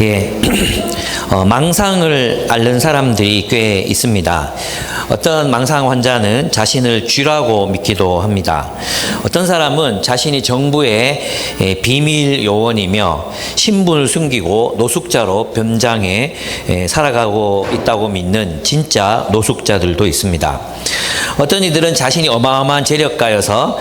예, 망상을 앓는 사람들이 꽤 있습니다. 어떤 망상 환자는 자신을 쥐라고 믿기도 합니다. 어떤 사람은 자신이 정부의 비밀 요원이며 신분을 숨기고 노숙자로 변장해 살아가고 있다고 믿는 진짜 노숙자들도 있습니다. 어떤 이들은 자신이 어마어마한 재력가여서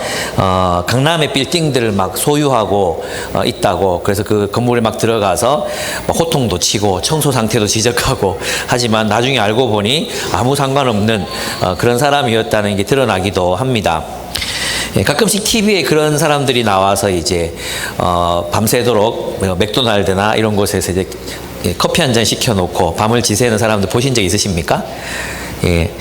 강남의 빌딩들을 막 소유하고 있다고, 그래서 그 건물에 막 들어가서 막 호통도 치고 청소 상태도 지적하고 하지만 나중에 알고 보니 아무 상관없는 그런 사람이었다는 게 드러나기도 합니다. 가끔씩 TV에 그런 사람들이 나와서 이제 밤새도록 맥도날드나 이런 곳에서 이제 커피 한 잔 시켜놓고 밤을 지새는 사람들 보신 적 있으십니까? 예.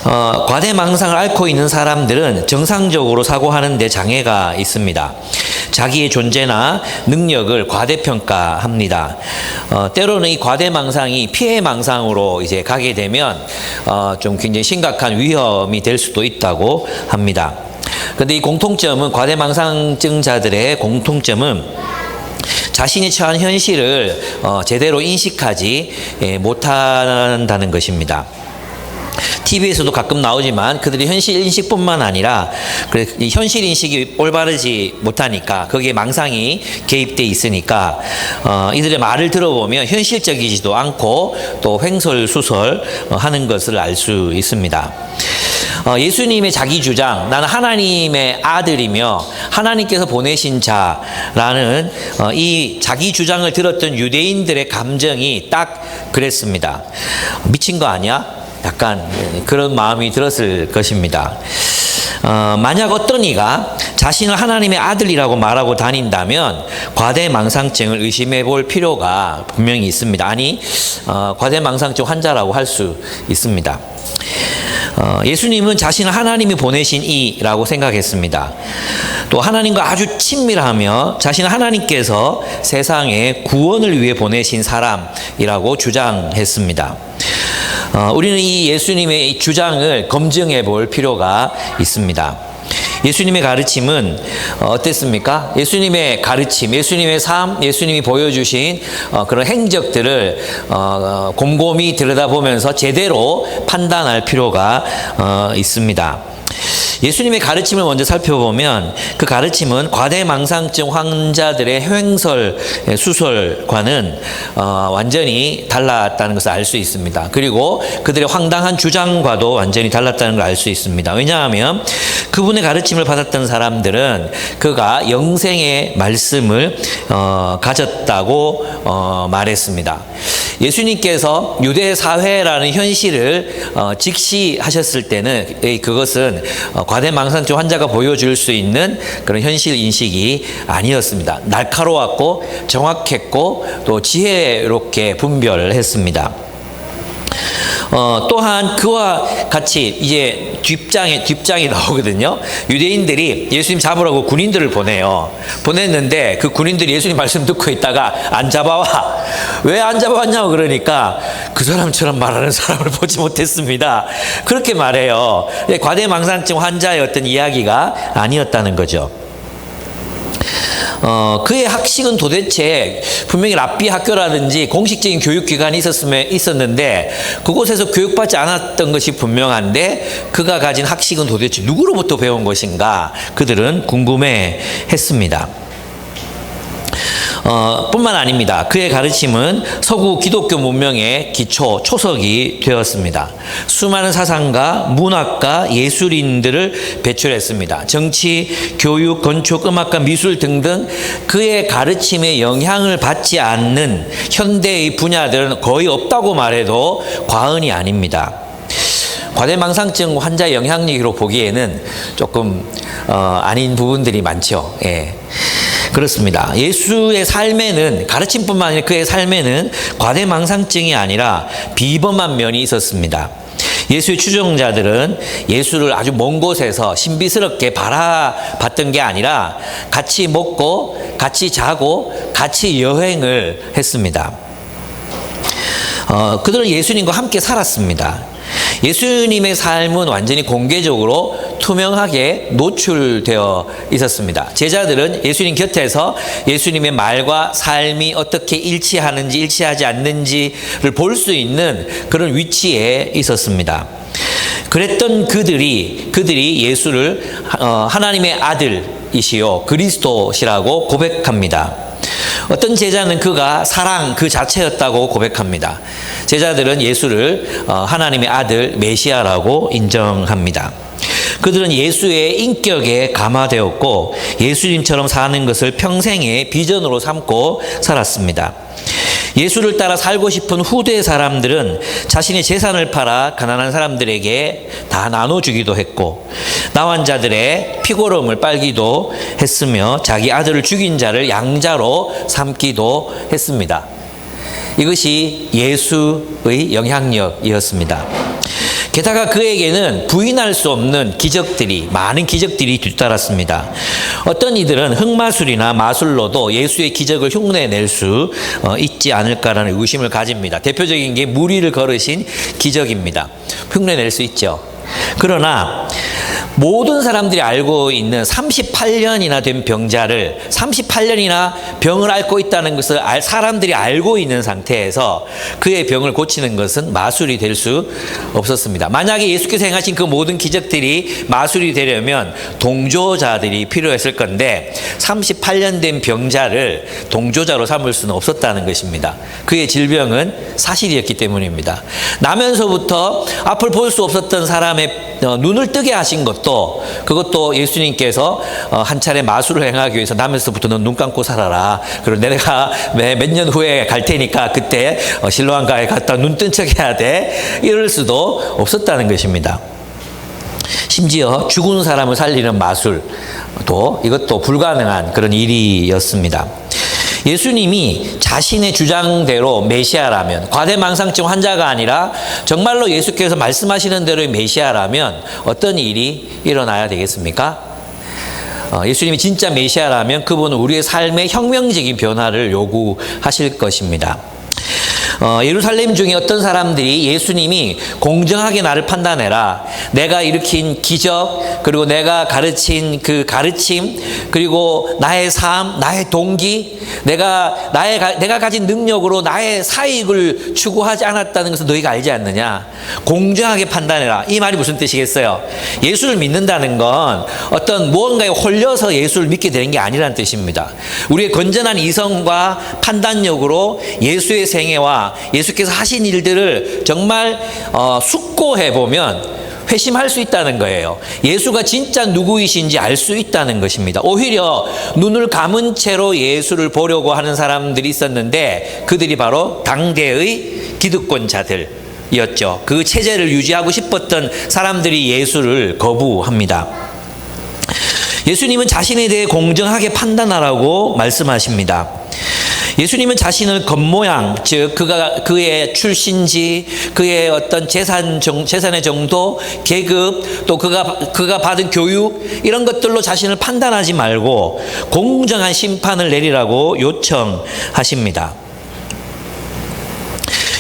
과대망상을 앓고 있는 사람들은 정상적으로 사고하는 데 장애가 있습니다. 자기의 존재나 능력을 과대평가합니다. 때로는 이 과대망상이 피해망상으로 이제 가게 되면 좀 굉장히 심각한 위험이 될 수도 있다고 합니다. 그런데 이 공통점은, 과대망상증자들의 공통점은 자신이 처한 현실을 제대로 인식하지 못한다는 것입니다. TV에서도 가끔 나오지만 그들이 현실 인식뿐만 아니라 이 현실 인식이 올바르지 못하니까 거기에 망상이 개입돼 있으니까 이들의 말을 들어보면 현실적이지도 않고 또 횡설수설 하는 것을 알 수 있습니다. 예수님의 자기 주장, 나는 하나님의 아들이며 하나님께서 보내신 자라는 이 자기 주장을 들었던 유대인들의 감정이 딱 그랬습니다. 미친 거 아니야? 약간 그런 마음이 들었을 것입니다. 만약 어떤 이가 자신을 하나님의 아들이라고 말하고 다닌다면 과대망상증을 의심해 볼 필요가 분명히 있습니다. 아니, 과대망상증 환자라고 할 수 있습니다. 예수님은 자신을 하나님이 보내신 이라고 생각했습니다. 또 하나님과 아주 친밀하며 자신은 하나님께서 세상에 구원을 위해 보내신 사람이라고 주장했습니다. 우리는 이 예수님의 이 주장을 검증해 볼 필요가 있습니다. 예수님의 가르침은 어땠습니까? 예수님의 가르침, 예수님의 삶, 예수님이 보여주신 그런 행적들을 곰곰이 들여다보면서 제대로 판단할 필요가 있습니다. 예수님의 가르침을 먼저 살펴보면 그 가르침은 과대망상증 환자들의 횡설수설과는 완전히 달랐다는 것을 알 수 있습니다. 그리고 그들의 황당한 주장과도 완전히 달랐다는 걸 알 수 있습니다. 왜냐하면 그분의 가르침을 받았던 사람들은 그가 영생의 말씀을 가졌다고 말했습니다. 예수님께서 유대 사회라는 현실을 직시하셨을 때는 그것은 과대망상증 환자가 보여줄 수 있는 그런 현실 인식이 아니었습니다. 날카로웠고 정확했고 또 지혜롭게 분별했습니다. 또한 그와 같이 이제 뒷장이 나오거든요. 유대인들이 예수님 잡으라고 군인들을 보냈는데 그 군인들이 예수님 말씀 듣고 있다가 안 잡아와. 왜 안 잡아왔냐고 그러니까 그 사람처럼 말하는 사람을 보지 못했습니다. 그렇게 말해요. 과대망상증 환자의 어떤 이야기가 아니었다는 거죠. 그의 학식은 도대체 분명히 랍비 학교라든지 공식적인 교육기관이 있었는데 그곳에서 교육받지 않았던 것이 분명한데 그가 가진 학식은 도대체 누구로부터 배운 것인가 그들은 궁금해 했습니다. 뿐만 아닙니다. 그의 가르침은 서구 기독교 문명의 기초, 초석이 되었습니다. 수많은 사상가, 문학가, 예술인들을 배출했습니다. 정치, 교육, 건축, 음악과 미술 등등 그의 가르침에 영향을 받지 않는 현대의 분야들은 거의 없다고 말해도 과언이 아닙니다. 과대망상증 환자의 영향력으로 보기에는 조금 아닌 부분들이 많죠. 예. 그렇습니다. 예수의 삶에는, 가르침뿐만 아니라 그의 삶에는 과대망상증이 아니라 비범한 면이 있었습니다. 예수의 추종자들은 예수를 아주 먼 곳에서 신비스럽게 바라봤던 게 아니라 같이 먹고 같이 자고 같이 여행을 했습니다. 그들은 예수님과 함께 살았습니다. 예수님의 삶은 완전히 공개적으로 투명하게 노출되어 있었습니다. 제자들은 예수님 곁에서 예수님의 말과 삶이 어떻게 일치하는지 일치하지 않는지를 볼 수 있는 그런 위치에 있었습니다. 그랬던 그들이 예수를 하나님의 아들이시요 그리스도시라고 고백합니다. 어떤 제자는 그가 사랑 그 자체였다고 고백합니다. 제자들은 예수를 하나님의 아들 메시아라고 인정합니다. 그들은 예수의 인격에 감화되었고 예수님처럼 사는 것을 평생의 비전으로 삼고 살았습니다. 예수를 따라 살고 싶은 후대 사람들은 자신의 재산을 팔아 가난한 사람들에게 다 나눠주기도 했고 나환 자들의 피고름을 빨기도 했으며 자기 아들을 죽인 자를 양자로 삼기도 했습니다. 이것이 예수의 영향력이었습니다. 게다가 그에게는 부인할 수 없는 많은 기적들이 뒤따랐습니다. 어떤 이들은 흑마술이나 마술로도 예수의 기적을 흉내낼 수 있지 않을까라는 의심을 가집니다. 대표적인 게 무리를 걸으신 기적입니다. 흉내낼 수 있죠. 그러나 모든 사람들이 알고 있는 38년이나 된 병자를 38년이나 병을 앓고 있다는 것을 사람들이 알고 있는 상태에서 그의 병을 고치는 것은 마술이 될 수 없었습니다. 만약에 예수께서 행하신 그 모든 기적들이 마술이 되려면 동조자들이 필요했을 건데 38년 된 병자를 동조자로 삼을 수는 없었다는 것입니다. 그의 질병은 사실이었기 때문입니다. 나면서부터 앞을 볼 수 없었던 사람의 눈을 뜨게 하신 그것도 예수님께서 한 차례 마술을 행하기 위해서 나면서부터 넌 눈 감고 살아라. 그리고 내가 몇 년 후에 갈 테니까 그때 실로암가에 갔다 눈 뜬 척 해야 돼. 이럴 수도 없었다는 것입니다. 심지어 죽은 사람을 살리는 마술도 이것도 불가능한 그런 일이었습니다. 예수님이 자신의 주장대로 메시아라면 과대망상증 환자가 아니라 정말로 예수께서 말씀하시는 대로의 메시아라면 어떤 일이 일어나야 되겠습니까? 예수님이 진짜 메시아라면 그분은 우리의 삶에 혁명적인 변화를 요구하실 것입니다. 예루살렘 중에 어떤 사람들이 예수님이 공정하게 나를 판단해라. 내가 일으킨 기적, 그리고 내가 가르친 그 가르침, 그리고 나의 삶, 나의 동기, 내가 가진 능력으로 나의 사익을 추구하지 않았다는 것을 너희가 알지 않느냐? 공정하게 판단해라. 이 말이 무슨 뜻이겠어요? 예수를 믿는다는 건 어떤 무언가에 홀려서 예수를 믿게 되는 게 아니라는 뜻입니다. 우리의 건전한 이성과 판단력으로 예수의 생애와 예수께서 하신 일들을 정말 숙고해보면 회심할 수 있다는 거예요. 예수가 진짜 누구이신지 알 수 있다는 것입니다. 오히려 눈을 감은 채로 예수를 보려고 하는 사람들이 있었는데 그들이 바로 당대의 기득권자들이었죠. 그 체제를 유지하고 싶었던 사람들이 예수를 거부합니다. 예수님은 자신에 대해 공정하게 판단하라고 말씀하십니다. 예수님은 자신을 겉모양, 즉 그의 출신지, 그의 어떤 재산의 정도, 계급, 또 그가 받은 교육 이런 것들로 자신을 판단하지 말고 공정한 심판을 내리라고 요청하십니다.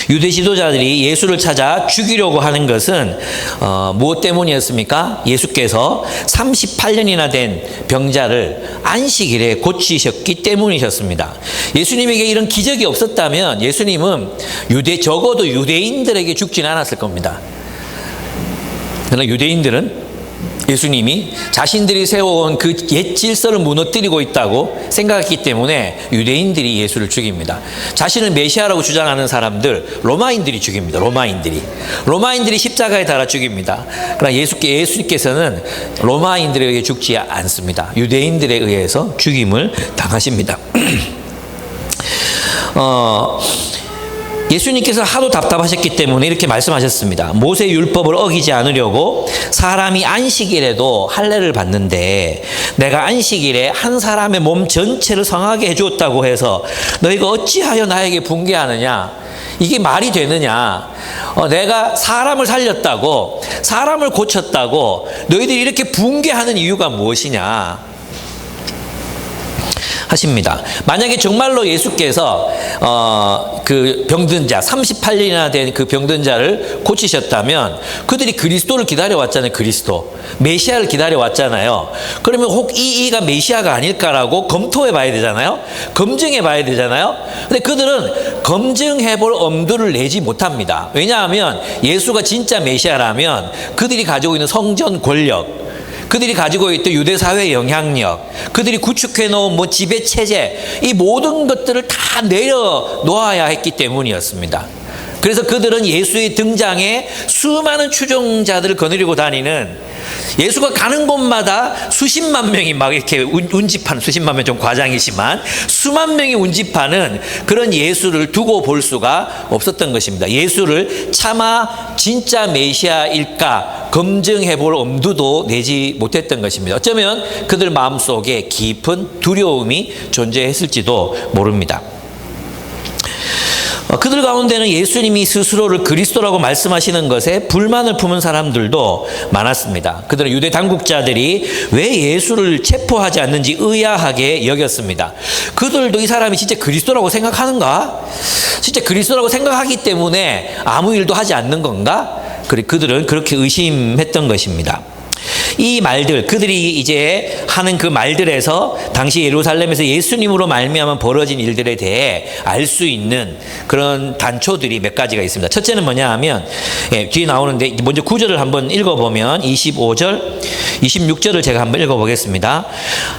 유대 지도자들이 예수를 찾아 죽이려고 하는 것은 무엇 때문이었습니까? 예수께서 38년이나 된 병자를 안식일에 고치셨기 때문이셨습니다. 예수님에게 이런 기적이 없었다면 예수님은 적어도 유대인들에게 죽지는 않았을 겁니다. 그러나 유대인들은 예수님이 자신들이 세워온 그 옛 질서를 무너뜨리고 있다고 생각했기 때문에 유대인들이 예수를 죽입니다. 자신을 메시아라고 주장하는 사람들 로마인들이 죽입니다. 로마인들이 십자가에 달아 죽입니다. 그러나 예수님께서는 로마인들에 의해 죽지 않습니다. 유대인들에 의해서 죽임을 당하십니다. 예수님께서 하도 답답하셨기 때문에 이렇게 말씀하셨습니다. 모세 율법을 어기지 않으려고 사람이 안식일에도 할례를 받는데 내가 안식일에 한 사람의 몸 전체를 성하게 해주었다고 해서 너희가 어찌하여 나에게 분개하느냐? 이게 말이 되느냐? 내가 사람을 살렸다고, 사람을 고쳤다고 너희들이 이렇게 분개하는 이유가 무엇이냐? 하십니다. 만약에 정말로 예수께서 그 병든 자 38년이나 된 그 병든 자를 고치셨다면 그들이 그리스도를 기다려왔잖아요. 그리스도 메시아를 기다려왔잖아요. 그러면 혹 이가 메시아가 아닐까라고 검토해 봐야 되잖아요. 검증해 봐야 되잖아요. 근데 그들은 검증해 볼 엄두를 내지 못합니다. 왜냐하면 예수가 진짜 메시아라면 그들이 가지고 있는 성전 권력, 그들이 가지고 있던 유대 사회의 영향력, 그들이 구축해 놓은 뭐 지배 체제, 이 모든 것들을 다 내려놓아야 했기 때문이었습니다. 그래서 그들은 예수의 등장에 수많은 추종자들을 거느리고 다니는, 예수가 가는 곳마다 수십만 명이 막 이렇게 운집하는, 수십만 명 좀 과장이지만 수만 명이 운집하는 그런 예수를 두고 볼 수가 없었던 것입니다. 예수를 차마 진짜 메시아일까 검증해 볼 엄두도 내지 못했던 것입니다. 어쩌면 그들 마음속에 깊은 두려움이 존재했을지도 모릅니다. 그들 가운데는 예수님이 스스로를 그리스도라고 말씀하시는 것에 불만을 품은 사람들도 많았습니다. 그들은 유대 당국자들이 왜 예수를 체포하지 않는지 의아하게 여겼습니다. 그들도 이 사람이 진짜 그리스도라고 생각하는가? 진짜 그리스도라고 생각하기 때문에 아무 일도 하지 않는 건가? 그들은 그렇게 의심했던 것입니다. 이 말들, 그들이 이제 하는 그 말들에서 당시 예루살렘에서 예수님으로 말미암아 벌어진 일들에 대해 알 수 있는 그런 단초들이 몇 가지가 있습니다. 첫째는 뭐냐 하면, 뒤에 나오는데 먼저 9절을 한번 읽어보면 25절, 26절을 제가 한번 읽어보겠습니다.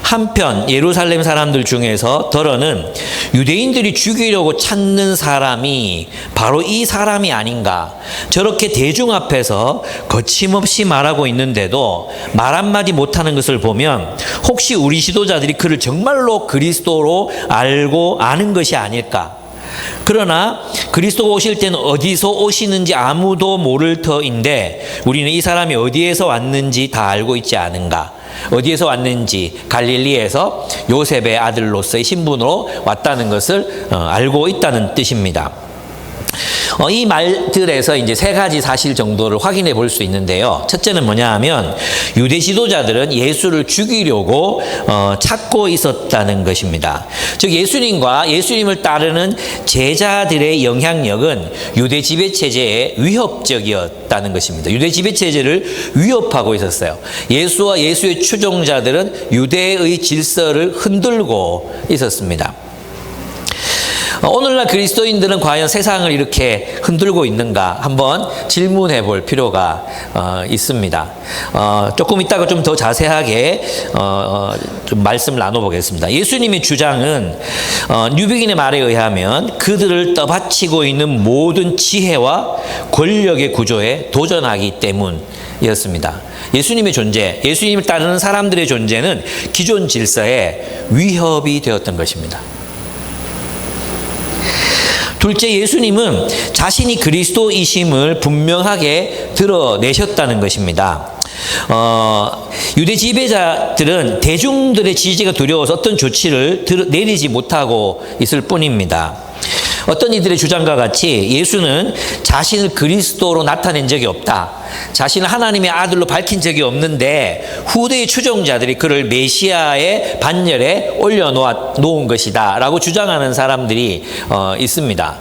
한편 예루살렘 사람들 중에서 더러는 유대인들이 죽이려고 찾는 사람이 바로 이 사람이 아닌가, 저렇게 대중 앞에서 거침없이 말하고 있는데도 말 한마디 못하는 것을 보면 혹시 우리 지도자들이 그를 정말로 그리스도로 알고 아는 것이 아닐까. 그러나 그리스도가 오실 때는 어디서 오시는지 아무도 모를 터인데 우리는 이 사람이 어디에서 왔는지 다 알고 있지 않은가. 어디에서 왔는지, 갈릴리에서 요셉의 아들로서의 신분으로 왔다는 것을 알고 있다는 뜻입니다. 이 말들에서 이제 세 가지 사실 정도를 확인해 볼 수 있는데요. 첫째는 뭐냐 하면 유대 지도자들은 예수를 죽이려고 찾고 있었다는 것입니다. 즉 예수님과 예수님을 따르는 제자들의 영향력은 유대 지배 체제에 위협적이었다는 것입니다. 유대 지배 체제를 위협하고 있었어요. 예수와 예수의 추종자들은 유대의 질서를 흔들고 있었습니다. 오늘날 그리스도인들은 과연 세상을 이렇게 흔들고 있는가 한번 질문해 볼 필요가 있습니다. 조금 이따가 좀 더 자세하게 좀 말씀을 나눠보겠습니다. 예수님의 주장은 뉴비긴의 말에 의하면 그들을 떠받치고 있는 모든 지혜와 권력의 구조에 도전하기 때문이었습니다. 예수님의 존재, 예수님을 따르는 사람들의 존재는 기존 질서에 위협이 되었던 것입니다. 둘째, 예수님은 자신이 그리스도이심을 분명하게 드러내셨다는 것입니다. 유대 지배자들은 대중들의 지지가 두려워서 어떤 조치를 내리지 못하고 있을 뿐입니다. 어떤 이들의 주장과 같이 예수는 자신을 그리스도로 나타낸 적이 없다, 자신을 하나님의 아들로 밝힌 적이 없는데 후대의 추종자들이 그를 메시아의 반열에 올려놓은 것이다 라고 주장하는 사람들이 있습니다.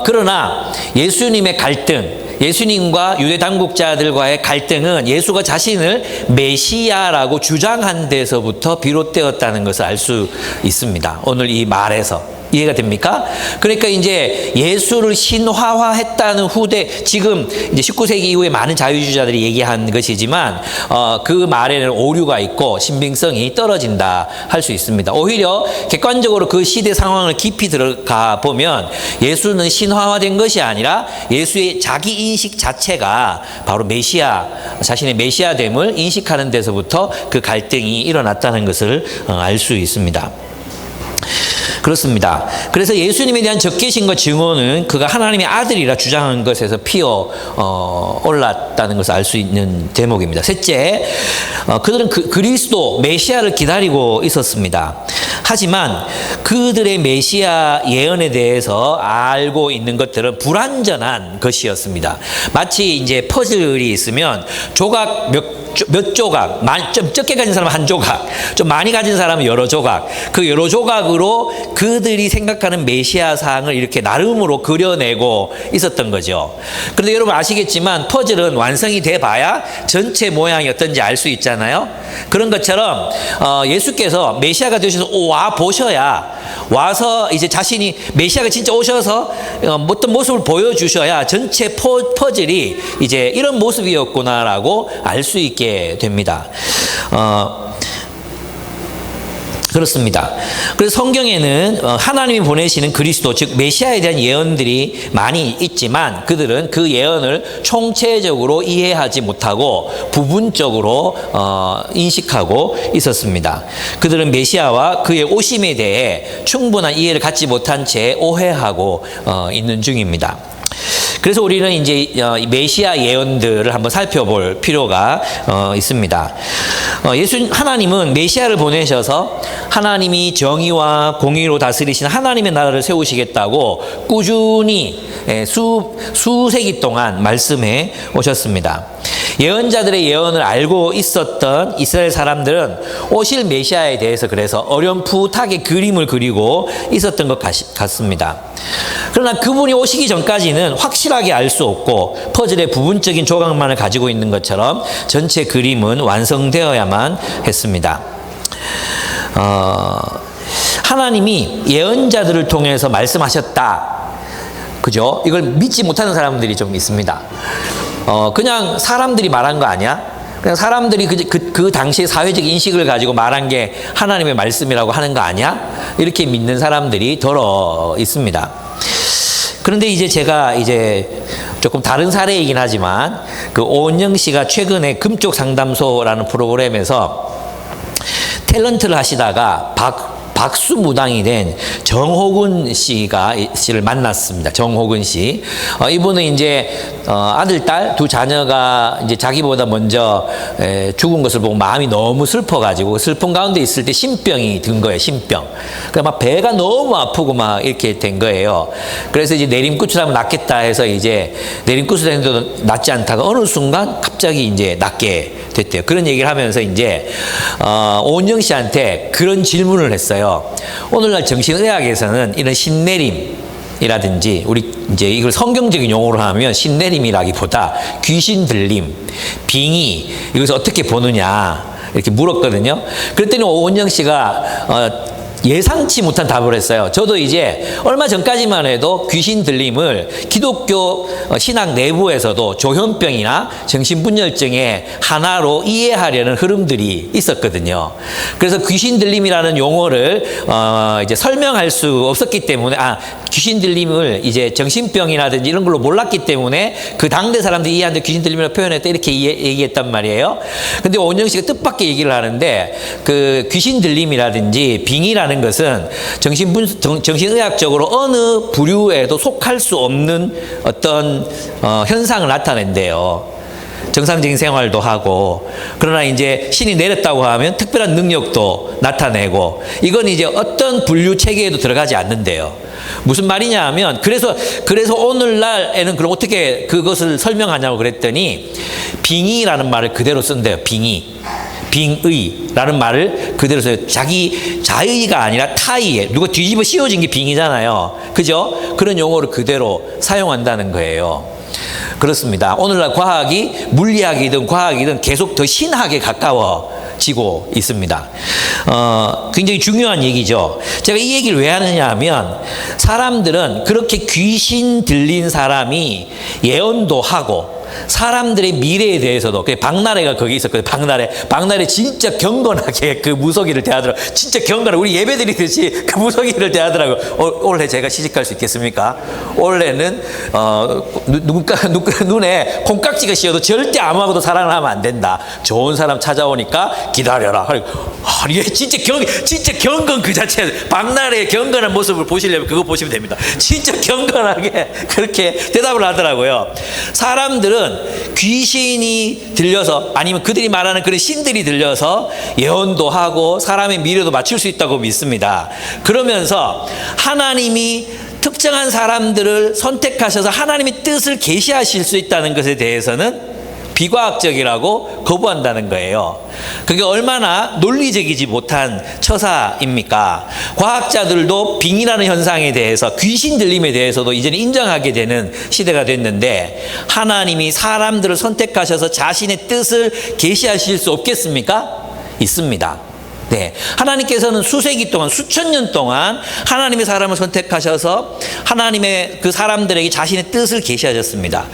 그러나 예수님의 갈등, 예수님과 유대 당국자들과의 갈등은 예수가 자신을 메시아라고 주장한 데서부터 비롯되었다는 것을 알 수 있습니다. 오늘 이 말에서. 이해가 됩니까? 그러니까 이제 예수를 신화화했다는 후대, 지금 이제 19세기 이후에 많은 자유주의자들이 얘기한 것이지만 그 말에는 오류가 있고 신빙성이 떨어진다 할 수 있습니다. 오히려 객관적으로 그 시대 상황을 깊이 들어가 보면 예수는 신화화된 것이 아니라 예수의 자기 인식 자체가 바로 메시아, 자신의 메시아됨을 인식하는 데서부터 그 갈등이 일어났다는 것을 알 수 있습니다. 그렇습니다. 그래서 예수님에 대한 적개심과 증오는 그가 하나님의 아들이라 주장한 것에서 피어 올랐다는 것을 알 수 있는 대목입니다. 셋째, 그들은 그리스도 메시아를 기다리고 있었습니다. 하지만 그들의 메시아 예언에 대해서 알고 있는 것들은 불완전한 것이었습니다. 마치 이제 퍼즐이 있으면 조각 몇 몇 조각, 좀 적게 가진 사람은 한 조각, 좀 많이 가진 사람은 여러 조각, 그 여러 조각으로 그들이 생각하는 메시아 상을 이렇게 나름으로 그려내고 있었던 거죠. 그런데 여러분 아시겠지만 퍼즐은 완성이 돼 봐야 전체 모양이 어떤지 알 수 있잖아요. 그런 것처럼 예수께서 메시아가 되셔서 와 보셔야, 와서 이제 자신이 메시아가 진짜 오셔서 어떤 모습을 보여주셔야 전체 퍼즐이 이제 이런 모습이었구나라고 알 수 있게 됩니다. 그렇습니다. 그래서 성경에는 하나님이 보내시는 그리스도, 즉 메시아에 대한 예언들이 많이 있지만 그들은 그 예언을 총체적으로 이해하지 못하고 부분적으로 인식하고 있었습니다. 그들은 메시아와 그의 오심에 대해 충분한 이해를 갖지 못한 채 오해하고 있는 중입니다. 그래서 우리는 이제 메시아 예언들을 한번 살펴볼 필요가 있습니다. 하나님은 메시아를 보내셔서 하나님이 정의와 공의로 다스리신 하나님의 나라를 세우시겠다고 꾸준히 수세기 동안 말씀해 오셨습니다. 예언자들의 예언을 알고 있었던 이스라엘 사람들은 오실 메시아에 대해서 그래서 어렴풋하게 그림을 그리고 있었던 것 같습니다. 그러나 그분이 오시기 전까지는 확실하게 알 수 없고 퍼즐의 부분적인 조각만을 가지고 있는 것처럼 전체 그림은 완성되어야만 했습니다. 하나님이 예언자들을 통해서 말씀하셨다. 그죠? 이걸 믿지 못하는 사람들이 좀 있습니다. 그냥 사람들이 말한 거 아니야? 그냥 사람들이 그 당시의 사회적 인식을 가지고 말한 게 하나님의 말씀이라고 하는 거 아니야? 이렇게 믿는 사람들이 더러 있습니다. 그런데 이제 제가 조금 다른 사례이긴 하지만 그 오은영 씨가 최근에 금쪽 상담소라는 프로그램에서 탤런트를 하시다가 박수무당이 된 정호근 씨를 만났습니다. 정호근 씨. 이분은 이제 아들, 딸 두 자녀가 이제 자기보다 먼저 죽은 것을 보고 마음이 너무 슬퍼가지고 슬픈 가운데 있을 때 신병이 든 거예요. 신병. 그러니까 막 배가 너무 아프고 막 이렇게 된 거예요. 그래서 이제 내림구출하면 낫겠다 해서 이제 내림구출했는데도 낫지 않다가 어느 순간 갑자기 이제 낫게 됐대요. 그런 얘기를 하면서 이제 오은영 씨한테 그런 질문을 했어요. 오늘날 정신의학에서는 이런 신내림이라든지 우리 이제 이걸 성경적인 용어로 하면 신내림이라기보다 귀신 들림, 빙의 이것을 어떻게 보느냐 이렇게 물었거든요. 그랬더니 오은영 씨가 예상치 못한 답을 했어요. 저도 이제 얼마 전까지만 해도 귀신 들림을 기독교 신학 내부에서도 조현병이나 정신분열증의 하나로 이해하려는 흐름들이 있었거든요. 그래서 귀신 들림이라는 용어를 이제 설명할 수 없었기 때문에 귀신 들림을 이제 정신병이라든지 이런 걸로 몰랐기 때문에 그 당대 사람들이 이해하는데 귀신 들림이라고 표현했다 이렇게 얘기했단 말이에요. 근데 오은영 씨가 뜻밖의 얘기를 하는데 그 귀신 들림이라든지 빙의라는 것은 정신의학적으로 어느 부류에도 속할 수 없는 어떤 현상을 나타낸대요. 정상적인 생활도 하고, 그러나 이제 신이 내렸다고 하면 특별한 능력도 나타내고, 이건 이제 어떤 분류 체계에도 들어가지 않는데요. 무슨 말이냐 하면, 그래서 오늘날에는 그럼 어떻게 그것을 설명하냐고 그랬더니, 빙의라는 말을 그대로 쓴대요. 빙의라는 말을 그대로 써요. 자기 자의가 아니라 타의에 누가 뒤집어 씌워진 게 빙의잖아요. 그죠? 그런 용어를 그대로 사용한다는 거예요. 그렇습니다. 오늘날 과학이 물리학이든 과학이든 계속 더 신학에 가까워지고 있습니다. 굉장히 중요한 얘기죠. 제가 이 얘기를 왜 하느냐 하면 사람들은 그렇게 귀신 들린 사람이 예언도 하고 사람들의 미래에 대해서도, 박나래가 거기 있었거든요. 박나래 진짜 경건하게 그 무속인을 대하더라고요. 진짜 경건하게 우리 예배 드리듯이 그 무속인을 대하더라고요. 올해 제가 시집갈 수 있겠습니까? 올해는 눈에 콩깍지가 씌어도 절대 아무하고도 사랑을 하면 안 된다. 좋은 사람 찾아오니까 기다려라. 얘 진짜 경건 그 자체예요. 박나래의 경건한 모습을 보시려면 그거 보시면 됩니다. 진짜 경건하게 그렇게 대답을 하더라고요. 사람들은 귀신이 들려서 아니면 그들이 말하는 그런 신들이 들려서 예언도 하고 사람의 미래도 맞출 수 있다고 믿습니다. 그러면서 하나님이 특정한 사람들을 선택하셔서 하나님의 뜻을 계시하실 수 있다는 것에 대해서는 비과학적이라고 거부한다는 거예요. 그게 얼마나 논리적이지 못한 처사입니까? 과학자들도 빙의라는 현상에 대해서, 귀신 들림에 대해서도 이제는 인정하게 되는 시대가 됐는데, 하나님이 사람들을 선택하셔서 자신의 뜻을 계시하실 수 없겠습니까? 있습니다. 네, 하나님께서는 수세기 동안, 수천 년 동안 하나님의 사람을 선택하셔서 하나님의 그 사람들에게 자신의 뜻을 계시하셨습니다.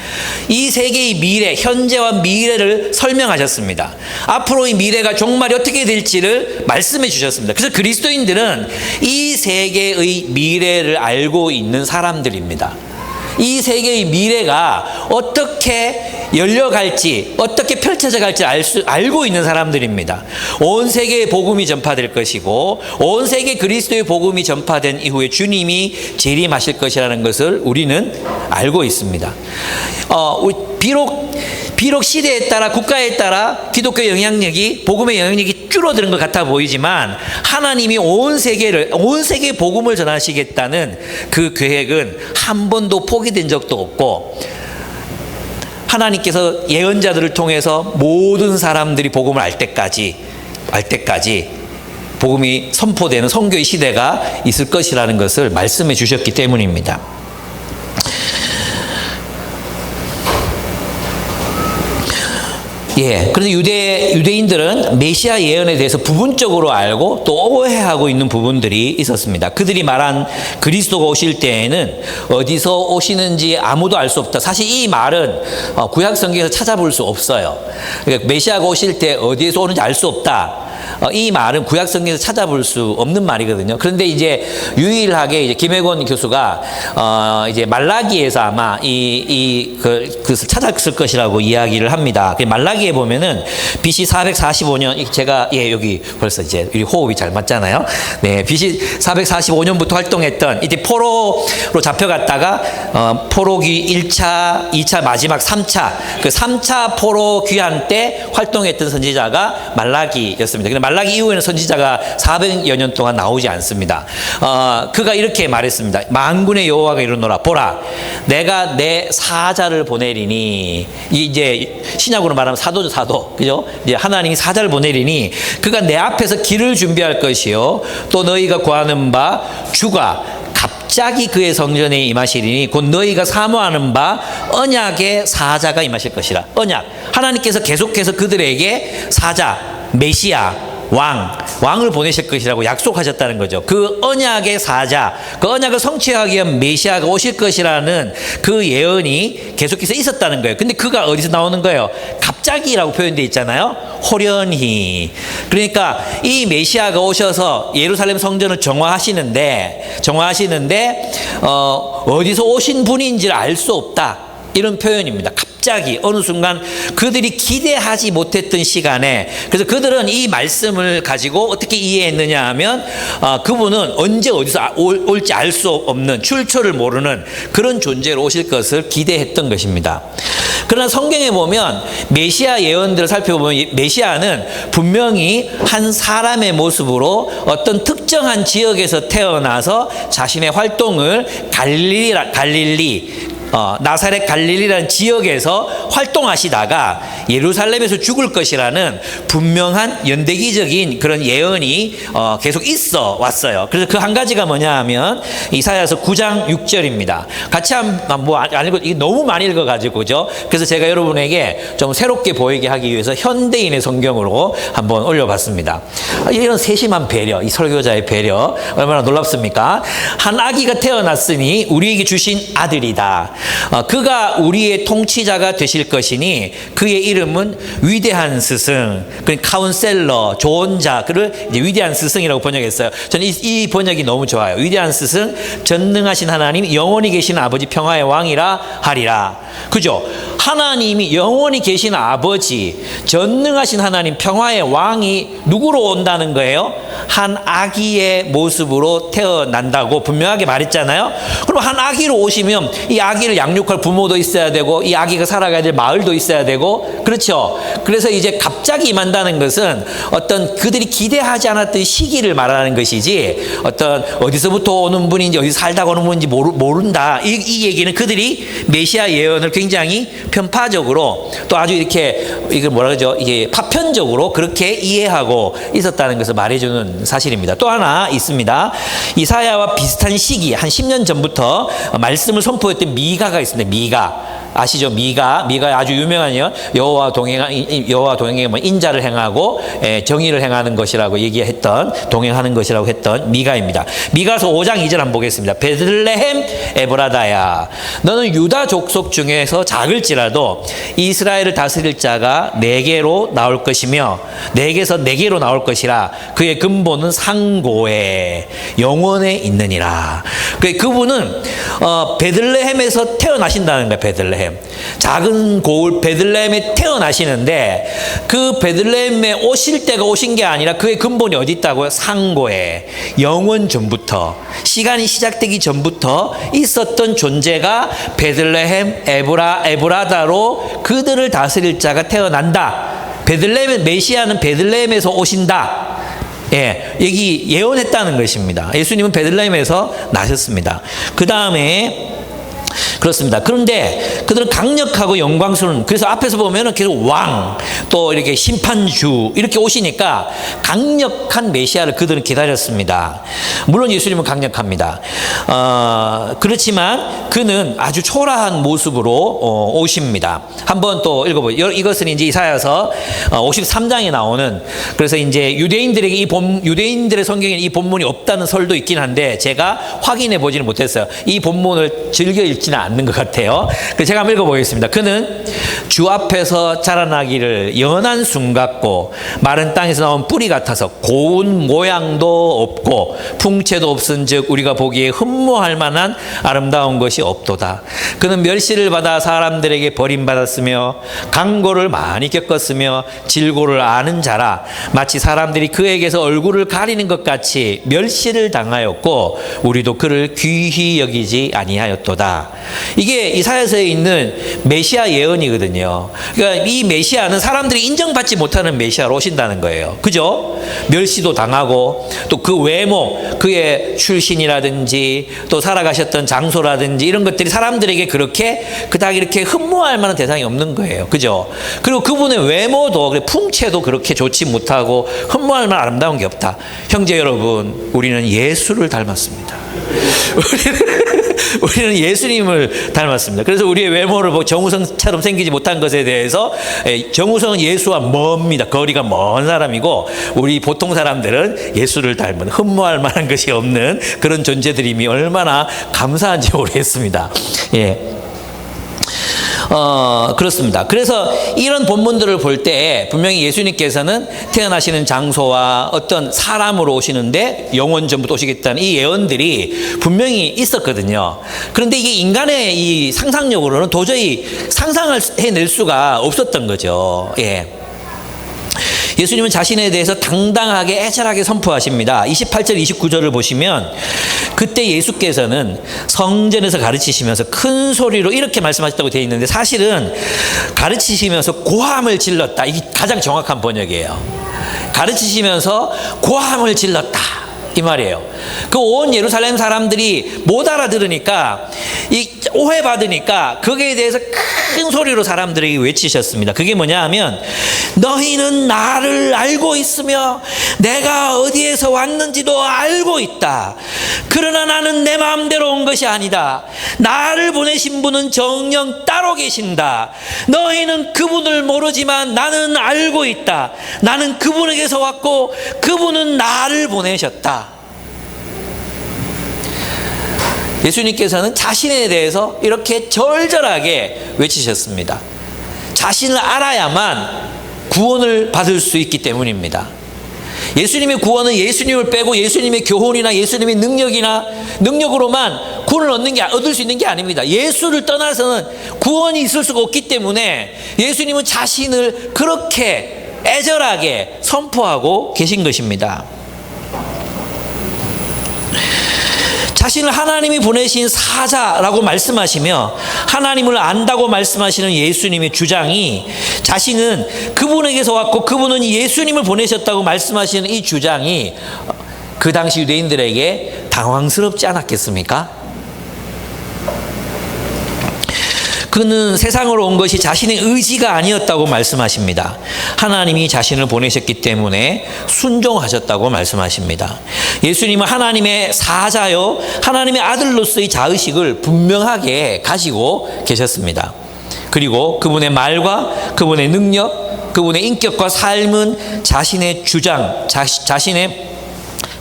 이 세계의 미래, 현재와 미래를 설명하셨습니다. 앞으로의 미래가 종말이 어떻게 될지를 말씀해 주셨습니다. 그래서 그리스도인들은 이 세계의 미래를 알고 있는 사람들입니다. 이 세계의 미래가 어떻게 열려갈지, 어떻게 펼쳐져 갈지 알고 있는 사람들입니다. 온 세계에 복음이 전파될 것이고, 온 세계 그리스도의 복음이 전파된 이후에 주님이 재림하실 것이라는 것을 우리는 알고 있습니다. 비록 시대에 따라, 국가에 따라 기독교 영향력이, 복음의 영향력이 줄어드는 것 같아 보이지만, 하나님이 온 세계에 복음을 전하시겠다는 그 계획은 한 번도 포기된 적도 없고, 하나님께서 예언자들을 통해서 모든 사람들이 복음을 알 때까지 복음이 선포되는 선교의 시대가 있을 것이라는 것을 말씀해 주셨기 때문입니다. 그런데 유대인들은 메시아 예언에 대해서 부분적으로 알고 또 오해하고 있는 부분들이 있었습니다. 그들이 말한 그리스도가 오실 때에는 어디서 오시는지 아무도 알 수 없다. 사실 이 말은 구약 성경에서 찾아볼 수 없어요. 그러니까 메시아가 오실 때 어디에서 오는지 알 수 없다. 이 말은 구약 성경에서 찾아볼 수 없는 말이거든요. 그런데 이제 유일하게 이제 김혜권 교수가 이제 말라기에서 아마 그것을 찾았을 것이라고 이야기를 합니다. 말라기에 보면은 BC 445년, 제가 여기 벌써 이제 우리 호흡이 잘 맞잖아요. 네, BC 445년부터 활동했던, 이제 포로로 잡혀갔다가 포로귀 1차, 2차, 마지막 3차, 그 3차 포로 귀환 때 활동했던 선지자가 말라기였습니다. 근데 말라기 이후에는 선지자가 400여 년 동안 나오지 않습니다. 그가 이렇게 말했습니다. 만군의 여호와가 이르노라, 보라, 내가 내 사자를 보내리니, 이제 신약으로 말하면 사도죠, 사도. 그죠? 이제 하나님이 사자를 보내리니 그가 내 앞에서 길을 준비할 것이요, 또 너희가 구하는 바 주가 갑자기 그의 성전에 임하시리니 곧 너희가 사모하는 바 언약의 사자가 임하실 것이라. 언약, 하나님께서 계속해서 그들에게 사자, 메시아, 왕을 보내실 것이라고 약속하셨다는 거죠. 그 언약의 사자, 그 언약을 성취하기 위한 메시아가 오실 것이라는 그 예언이 계속해서 있었다는 거예요. 근데 그가 어디서 나오는 거예요? 갑자기라고 표현되어 있잖아요. 호련히. 그러니까 이 메시아가 오셔서 예루살렘 성전을 정화하시는데 어디서 오신 분인지를 알 수 없다, 이런 표현입니다. 갑자기 어느 순간 그들이 기대하지 못했던 시간에, 그래서 그들은 이 말씀을 가지고 어떻게 이해했느냐 하면 그분은 언제 어디서 올지 알 수 없는, 출처를 모르는 그런 존재로 오실 것을 기대했던 것입니다. 그러나 성경에 보면 메시아 예언들을 살펴보면 메시아는 분명히 한 사람의 모습으로 어떤 특정한 지역에서 태어나서 자신의 활동을 나사렛 갈릴리라는 지역에서 활동하시다가 예루살렘에서 죽을 것이라는 분명한 연대기적인 그런 예언이 계속 있어 왔어요. 그래서 그 한 가지가 뭐냐 하면 이사야서 9장 6절입니다. 같이 한번 알고, 이게 너무 많이 읽어가지고, 그죠? 그래서 제가 여러분에게 좀 새롭게 보이게 하기 위해서 현대인의 성경으로 한번 올려봤습니다. 이런 세심한 배려, 이 설교자의 배려 얼마나 놀랍습니까? 한 아기가 태어났으니 우리에게 주신 아들이다. 그가 우리의 통치자가 되실 것이니 그의 이름은 위대한 스승, 카운셀러, 좋은 자, 그를 이제 위대한 스승이라고 번역했어요. 저는 이 번역이 너무 좋아요. 위대한 스승, 전능하신 하나님, 영원히 계신 아버지, 평화의 왕이라 하리라. 그죠? 하나님이 영원히 계신 아버지, 전능하신 하나님, 평화의 왕이 누구로 온다는 거예요? 한 아기의 모습으로 태어난다고 분명하게 말했잖아요. 그럼 한 아기로 오시면 이 아기를 양육할 부모도 있어야 되고, 이 아기가 살아가야 될 마을도 있어야 되고, 그렇죠? 그래서 이제 갑자기 임한다는 것은 어떤 그들이 기대하지 않았던 시기를 말하는 것이지, 어떤 어디서부터 오는 분인지, 어디서 살다가 오는 분인지 모른다, 이 얘기는 그들이 메시아 예언을 굉장히 편파적으로 또 아주 이렇게 이걸 뭐라 그러죠? 이게 파편적으로 그렇게 이해하고 있었다는 것을 말해주는 사실입니다. 또 하나 있습니다. 이사야와 비슷한 시기 한 10년 전부터 말씀을 선포했던 미가가 있습니다. 미가. 아시죠? 미가 아주 유명한요. 여호와 동행에 뭐 인자를 행하고 정의를 행하는 것이라고 얘기했던, 동행하는 것이라고 했던 미가입니다. 미가서 5장 2절 한번 보겠습니다. 베들레헴 에브라다야, 너는 유다 족속 중에서 작을지라도 이스라엘을 다스릴 자가 내게로 나올 것이며 내게서 내게로 나올 것이라. 그의 근본은 상고에 영원에 있느니라. 그분은 베들레헴에서 태어나신다는 거예요. 베들레헴, 작은 고을 베들레헴에 태어나시는데 그 베들레헴에 오실 때가 오신 게 아니라 그의 근본이 어디 있다고요? 상고에, 영원 전부터, 시간이 시작되기 전부터 있었던 존재가 베들레헴 에브라다로 그들을 다스릴 자가 태어난다. 베들레헴, 메시아는 베들레헴에서 오신다. 여기 예언했다는 것입니다. 예수님은 베들레헴에서 나셨습니다. 그 다음에 그렇습니다. 그런데 그들은 강력하고 영광스러운, 그래서 앞에서 보면은 계속 왕, 또 이렇게 심판주 이렇게 오시니까 강력한 메시아를 그들은 기다렸습니다. 물론 예수님은 강력합니다. 그렇지만 그는 아주 초라한 모습으로 오십니다. 한번 또 읽어보죠. 이것은 이제 이사야서 53장에 나오는, 그래서 이제 유대인들에게 유대인들의 성경에 이 본문이 없다는 설도 있긴 한데 제가 확인해 보지는 못했어요. 이 본문을 즐겨 읽지는 않는 것 같아요. 그래서 제가 한번 읽어보겠습니다. 그는 주 앞에서 자라나기를 연한 순 같고 마른 땅에서 나온 뿌리 같아서 고운 모양도 없고 풍채도 없은즉 우리가 보기에 흠모할 만한 아름다운 것이 없도다. 그는 멸시를 받아 사람들에게 버림받았으며 강고를 많이 겪었으며 질고를 아는 자라. 마치 사람들이 그에게서 얼굴을 가리는 것 같이 멸시를 당하였고 우리도 그를 귀히 여기지 아니하였도다. 이게 이사야서에 있는 메시아 예언이거든요. 그러니까 이 메시아는 사람들이 인정받지 못하는 메시아로 오신다는 거예요. 그죠? 멸시도 당하고 또 그 외모, 그의 출신이라든지 또 살아가셨던 장소라든지 이런 것들이 사람들에게 그렇게 그닥 이렇게 흠모할 만한 대상이 없는 거예요. 그죠? 그리고 그분의 외모도, 풍채도 그렇게 좋지 못하고 흠모할 만한 아름다운 게 없다. 형제 여러분, 우리는 예수를 닮았습니다. 우리는 예수님을 닮았습니다. 그래서 우리의 외모를 정우성처럼 생기지 못한 것에 대해서 정우성은 예수와 멉니다. 거리가 먼 사람이고 우리 보통 사람들은 예수를 닮은, 흠모할 만한 것이 없는 그런 존재들임이 얼마나 감사한지 모르겠습니다. 그렇습니다. 그래서 이런 본문들을 볼 때 분명히 예수님께서는 태어나시는 장소와 어떤 사람으로 오시는데 영원 전부터 오시겠다는 이 예언들이 분명히 있었거든요. 그런데 이게 인간의 이 상상력으로는 도저히 상상을 해낼 수가 없었던 거죠. 예수님은 자신에 대해서 당당하게 애절하게 선포하십니다. 28절 29절을 보시면 그때 예수께서는 성전에서 가르치시면서 큰 소리로 이렇게 말씀하셨다고 되어 있는데 사실은 가르치시면서 고함을 질렀다. 이게 가장 정확한 번역이에요. 가르치시면서 고함을 질렀다. 이 말이에요. 그 온 예루살렘 사람들이 못 알아들으니까, 오해받으니까 거기에 대해서 큰 소리로 사람들에게 외치셨습니다. 그게 뭐냐 하면 너희는 나를 알고 있으며 내가 어디에서 왔는지도 알고 있다. 그러나 나는 내 마음대로 온 것이 아니다. 나를 보내신 분은 정녕 따로 계신다. 너희는 그분을 모르지만 나는 알고 있다. 나는 그분에게서 왔고 그분은 나를 보내셨다. 예수님께서는 자신에 대해서 이렇게 절절하게 외치셨습니다. 자신을 알아야만 구원을 받을 수 있기 때문입니다. 예수님의 구원은 예수님을 빼고 예수님의 교훈이나 예수님의 능력으로만 구원을 얻을 수 있는 게 아닙니다. 예수를 떠나서는 구원이 있을 수가 없기 때문에 예수님은 자신을 그렇게 애절하게 선포하고 계신 것입니다. 자신을 하나님이 보내신 사자라고 말씀하시며 하나님을 안다고 말씀하시는 예수님의 주장이, 자신은 그분에게서 왔고 그분은 예수님을 보내셨다고 말씀하시는 이 주장이 그 당시 유대인들에게 당황스럽지 않았겠습니까? 그는 세상으로 온 것이 자신의 의지가 아니었다고 말씀하십니다. 하나님이 자신을 보내셨기 때문에 순종하셨다고 말씀하십니다. 예수님은 하나님의 사자요 하나님의 아들로서의 자의식을 분명하게 가지고 계셨습니다. 그리고 그분의 말과 그분의 능력, 그분의 인격과 삶은 자신의 주장, 자신의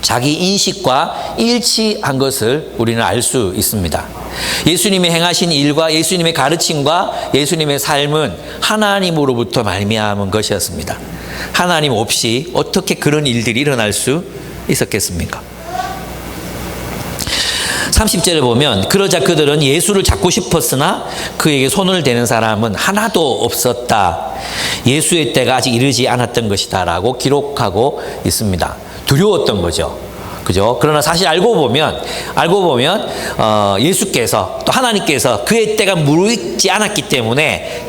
자기 인식과 일치한 것을 우리는 알 수 있습니다. 예수님이 행하신 일과 예수님의 가르침과 예수님의 삶은 하나님으로부터 말미암은 것이었습니다. 하나님 없이 어떻게 그런 일들이 일어날 수 있었겠습니까? 30절에 보면 그러자 그들은 예수를 잡고 싶었으나 그에게 손을 대는 사람은 하나도 없었다. 예수의 때가 아직 이르지 않았던 것이다 라고 기록하고 있습니다. 두려웠던 거죠. 그죠? 그러나 사실 알고 보면 예수께서 또 하나님께서 그의 때가 무르익지 않았기 때문에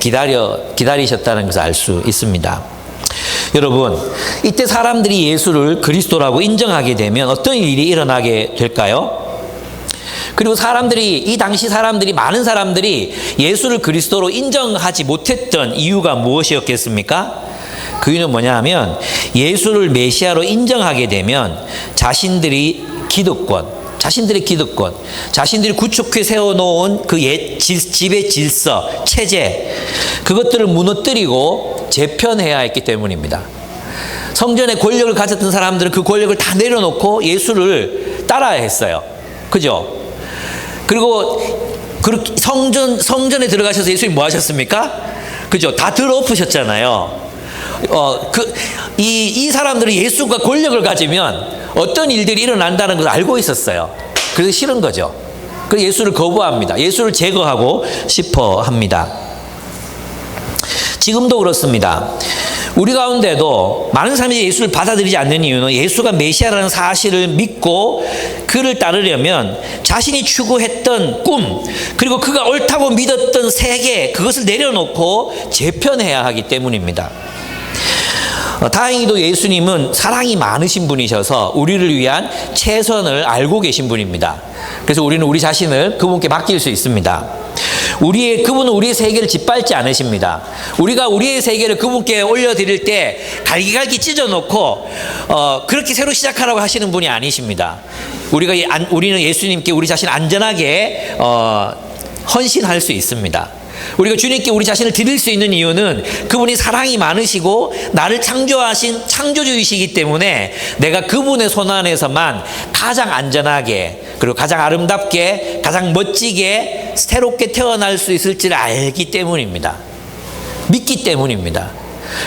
기다리셨다는 것을 알 수 있습니다. 여러분, 이때 사람들이 예수를 그리스도라고 인정하게 되면 어떤 일이 일어나게 될까요? 그리고 이 당시 많은 사람들이 예수를 그리스도로 인정하지 못했던 이유가 무엇이었겠습니까? 그 이유는 뭐냐 하면 예수를 메시아로 인정하게 되면 자신들이 자신들이 구축해 세워놓은 그 옛 지배 질서, 체제, 그것들을 무너뜨리고 재편해야 했기 때문입니다. 성전의 권력을 가졌던 사람들은 그 권력을 다 내려놓고 예수를 따라야 했어요. 그죠? 그리고 성전에 들어가셔서 예수님 뭐 하셨습니까? 그죠? 다 들어엎으셨잖아요. 이 사람들은 예수가 권력을 가지면 어떤 일들이 일어난다는 것을 알고 있었어요. 그래서 싫은 거죠. 그래서 예수를 거부합니다. 예수를 제거하고 싶어 합니다. 지금도 그렇습니다. 우리 가운데도 많은 사람들이 예수를 받아들이지 않는 이유는 예수가 메시아라는 사실을 믿고 그를 따르려면 자신이 추구했던 꿈, 그리고 그가 옳다고 믿었던 세계, 그것을 내려놓고 재편해야 하기 때문입니다. 다행히도 예수님은 사랑이 많으신 분이셔서 우리를 위한 최선을 알고 계신 분입니다. 그래서 우리는 우리 자신을 그분께 맡길 수 있습니다. 그분은 우리의 세계를 짓밟지 않으십니다. 우리가 우리의 세계를 그분께 올려드릴 때 갈기갈기 찢어놓고 그렇게 새로 시작하라고 하시는 분이 아니십니다. 우리는 예수님께 우리 자신을 안전하게 헌신할 수 있습니다. 우리가 주님께 우리 자신을 드릴 수 있는 이유는 그분이 사랑이 많으시고 나를 창조하신 창조주이시기 때문에 내가 그분의 손 안에서만 가장 안전하게, 그리고 가장 아름답게, 가장 멋지게 새롭게 태어날 수 있을지를 알기 때문입니다. 믿기 때문입니다.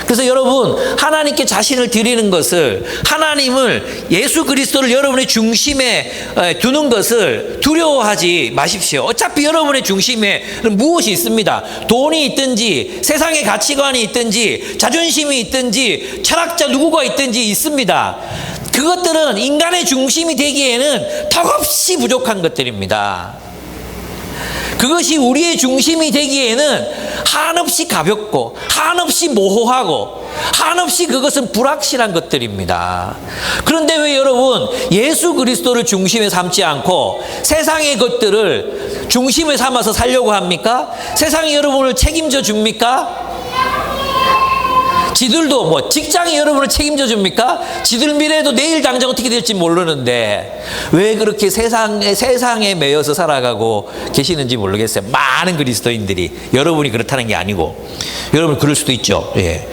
그래서 여러분, 하나님께 자신을 드리는 것을, 하나님을, 예수 그리스도를 여러분의 중심에 두는 것을 두려워하지 마십시오. 어차피 여러분의 중심에는 무엇이 있습니다. 돈이 있든지, 세상의 가치관이 있든지, 자존심이 있든지, 철학자 누구가 있든지 있습니다. 그것들은 인간의 중심이 되기에는 턱없이 부족한 것들입니다. 그것이 우리의 중심이 되기에는 한없이 가볍고 한없이 모호하고 한없이 그것은 불확실한 것들입니다. 그런데 왜 여러분 예수 그리스도를 중심에 삼지 않고 세상의 것들을 중심에 삼아서 살려고 합니까? 세상이 여러분을 책임져 줍니까? 지들도 직장이 여러분을 책임져 줍니까? 지들 미래도 내일 당장 어떻게 될지 모르는데 왜 그렇게 세상에 매여서 살아가고 계시는지 모르겠어요. 많은 그리스도인들이. 여러분이 그렇다는 게 아니고 여러분 그럴 수도 있죠. 예.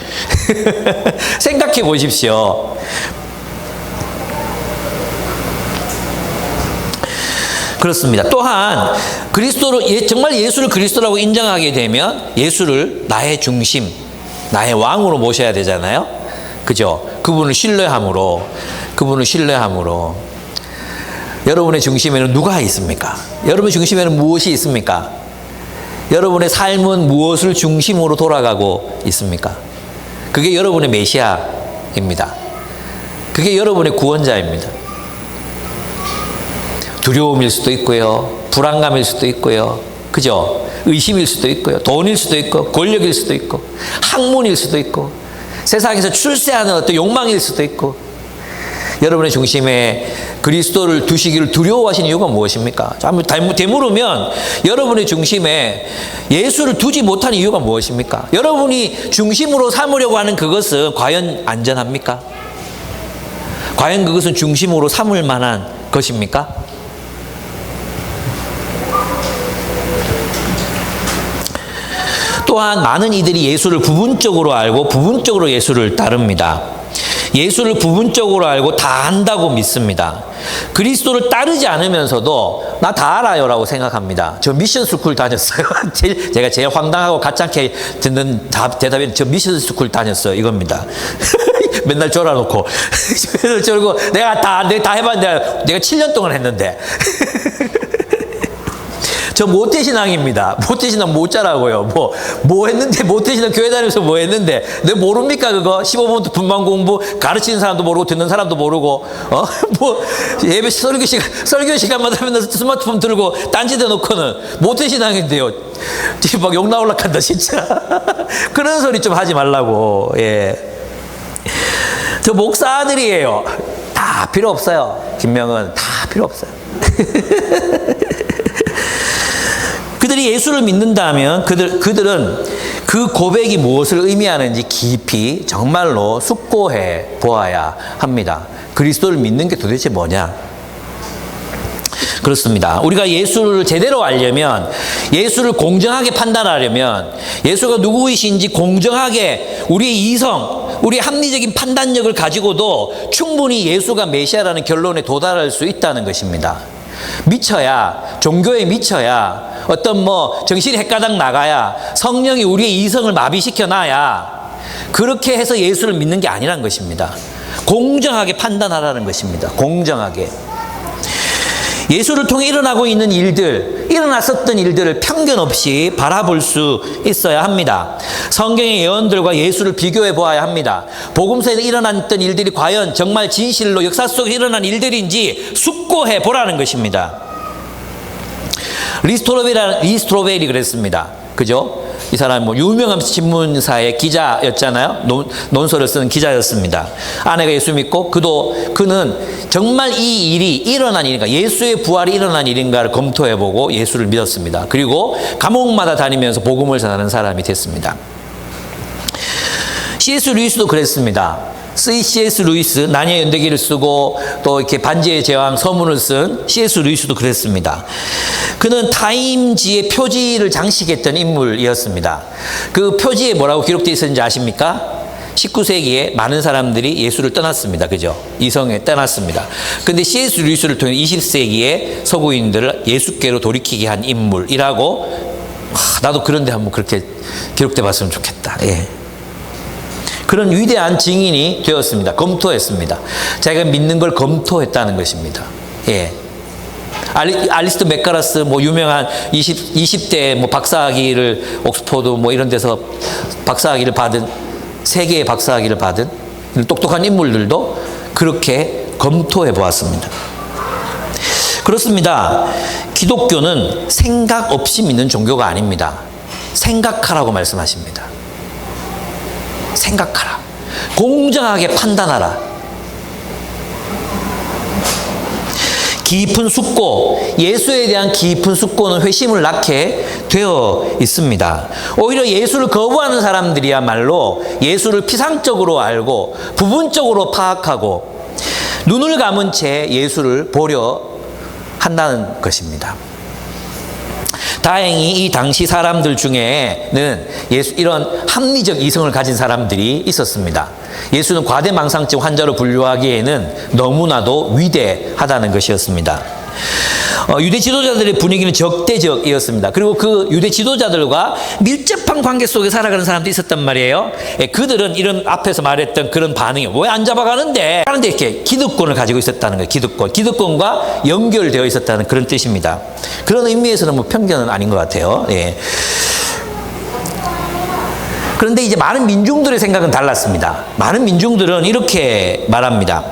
생각해 보십시오. 그렇습니다. 또한 정말 예수를 그리스도라고 인정하게 되면 예수를 나의 중심, 나의 왕으로 모셔야 되잖아요. 그죠? 그분을 신뢰함으로 여러분의 중심에는 누가 있습니까? 여러분의 중심에는 무엇이 있습니까? 여러분의 삶은 무엇을 중심으로 돌아가고 있습니까? 그게 여러분의 메시아입니다. 그게 여러분의 구원자입니다. 두려움일 수도 있고요, 불안감일 수도 있고요, 그죠? 의심일 수도 있고요, 돈일 수도 있고, 권력일 수도 있고, 학문일 수도 있고, 세상에서 출세하는 어떤 욕망일 수도 있고, 여러분의 중심에 그리스도를 두시기를 두려워하시는 이유가 무엇입니까? 한번 되물으면 여러분의 중심에 예수를 두지 못하는 이유가 무엇입니까? 여러분이 중심으로 삼으려고 하는 그것은 과연 안전합니까? 과연 그것은 중심으로 삼을 만한 것입니까? 또한 많은 이들이 예수를 부분적으로 알고 부분적으로 예수를 따릅니다. 예수를 부분적으로 알고 다 안다고 믿습니다. 그리스도를 따르지 않으면서도 나 다 알아요 라고 생각합니다. 저 미션 스쿨 다녔어요. 제가 제일 황당하고 가짜게 듣는 대답이 저 미션 스쿨 다녔어요 이겁니다. 맨날 졸아놓고 저러고 내가 다 해봤는데 내가 7년 동안 했는데 저 모태신앙입니다. 모태신앙 못 자라고요. 뭐 했는데, 모태신앙 교회 다니면서 뭐 했는데, 내가 모릅니까, 그거? 15분부터 분만 공부, 가르치는 사람도 모르고, 듣는 사람도 모르고, 예배 설교 시간마다 하면 스마트폰 들고, 딴짓해 놓고는 모태신앙인데요. 지금 막 욕 나올라 한다, 진짜. 그런 소리 좀 하지 말라고, 예. 저 목사들이에요. 다 필요 없어요. 김명은 다 필요 없어요. 그들이 예수를 믿는다면 그들은 그 고백이 무엇을 의미하는지 깊이 정말로 숙고해 보아야 합니다. 그리스도를 믿는 게 도대체 뭐냐? 그렇습니다. 우리가 예수를 제대로 알려면, 예수를 공정하게 판단하려면, 예수가 누구이신지 공정하게 우리의 이성, 우리의 합리적인 판단력을 가지고도 충분히 예수가 메시아라는 결론에 도달할 수 있다는 것입니다. 미쳐야, 종교에 미쳐야, 어떤 정신이 헷가닥 나가야, 성령이 우리의 이성을 마비시켜 놔야 그렇게 해서 예수를 믿는 게 아니란 것입니다. 공정하게 판단하라는 것입니다. 공정하게. 예수를 통해 일어나고 있는 일들, 일어났었던 일들을 편견 없이 바라볼 수 있어야 합니다. 성경의 예언들과 예수를 비교해 보아야 합니다. 복음서에 일어났던 일들이 과연 정말 진실로 역사 속에 일어난 일들인지 숙고해 보라는 것입니다. 리스트로벨이 그랬습니다. 그죠? 이 사람 유명한 신문사의 기자였잖아요. 논설을 쓰는 기자였습니다. 아내가 예수 믿고 그는 정말 이 일이 일어난 일인가, 예수의 부활이 일어난 일인가를 검토해보고 예수를 믿었습니다. 그리고 감옥마다 다니면서 복음을 전하는 사람이 됐습니다. C.S. 루이스도 그랬습니다. C.S. 루이스, 나니의 연대기를 쓰고 또 이렇게 반지의 제왕 서문을 쓴 C.S. 루이스도 그랬습니다. 그는 타임지의 표지를 장식했던 인물이었습니다. 그 표지에 뭐라고 기록되어 있었는지 아십니까? 19세기에 많은 사람들이 예수를 떠났습니다. 그죠? 이성에 떠났습니다. 근데 C.S. 루이스를 통해 20세기에 서구인들을 예수께로 돌이키게 한 인물이라고, 나도 그런데 한번 그렇게 기록돼 봤으면 좋겠다. 예. 그런 위대한 증인이 되었습니다. 검토했습니다. 자기가 믿는 걸 검토했다는 것입니다. 예. 알리스트 맥가라스, 유명한 20대 박사학위를 옥스포드 이런 데서 박사학위를 받은, 세계의 박사학위를 받은 똑똑한 인물들도 그렇게 검토해 보았습니다. 그렇습니다. 기독교는 생각 없이 믿는 종교가 아닙니다. 생각하라고 말씀하십니다. 생각하라. 공정하게 판단하라. 깊은 숙고, 예수에 대한 깊은 숙고는 회심을 낳게 되어 있습니다. 오히려 예수를 거부하는 사람들이야말로 예수를 피상적으로 알고 부분적으로 파악하고 눈을 감은 채 예수를 보려 한다는 것입니다. 다행히 이 당시 사람들 중에는 이런 합리적 이성을 가진 사람들이 있었습니다. 예수는 과대망상증 환자로 분류하기에는 너무나도 위대하다는 것이었습니다. 유대 지도자들의 분위기는 적대적이었습니다. 그리고 그 유대 지도자들과 밀접한 관계 속에 살아가는 사람도 있었단 말이에요. 그들은 이런 앞에서 말했던 그런 반응이 왜 안 잡아가는데? 하는데 이렇게 기득권을 가지고 있었다는 거예요. 기득권과 연결되어 있었다는 그런 뜻입니다. 그런 의미에서는 편견은 아닌 것 같아요. 예. 그런데 이제 많은 민중들의 생각은 달랐습니다. 많은 민중들은 이렇게 말합니다.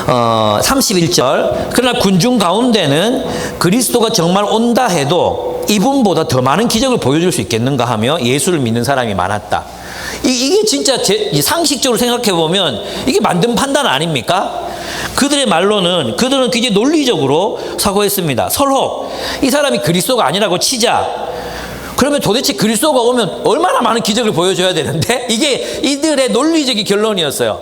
31절, 그러나 군중 가운데는 그리스도가 정말 온다 해도 이분보다 더 많은 기적을 보여줄 수 있겠는가 하며 예수를 믿는 사람이 많았다. 이게 진짜 상식적으로 생각해 보면 이게 만든 판단 아닙니까? 그들의 말로는 그들은 굉장히 논리적으로 사고했습니다. 설혹, 이 사람이 그리스도가 아니라고 치자. 그러면 도대체 그리스도가 오면 얼마나 많은 기적을 보여줘야 되는데, 이게 이들의 논리적인 결론이었어요.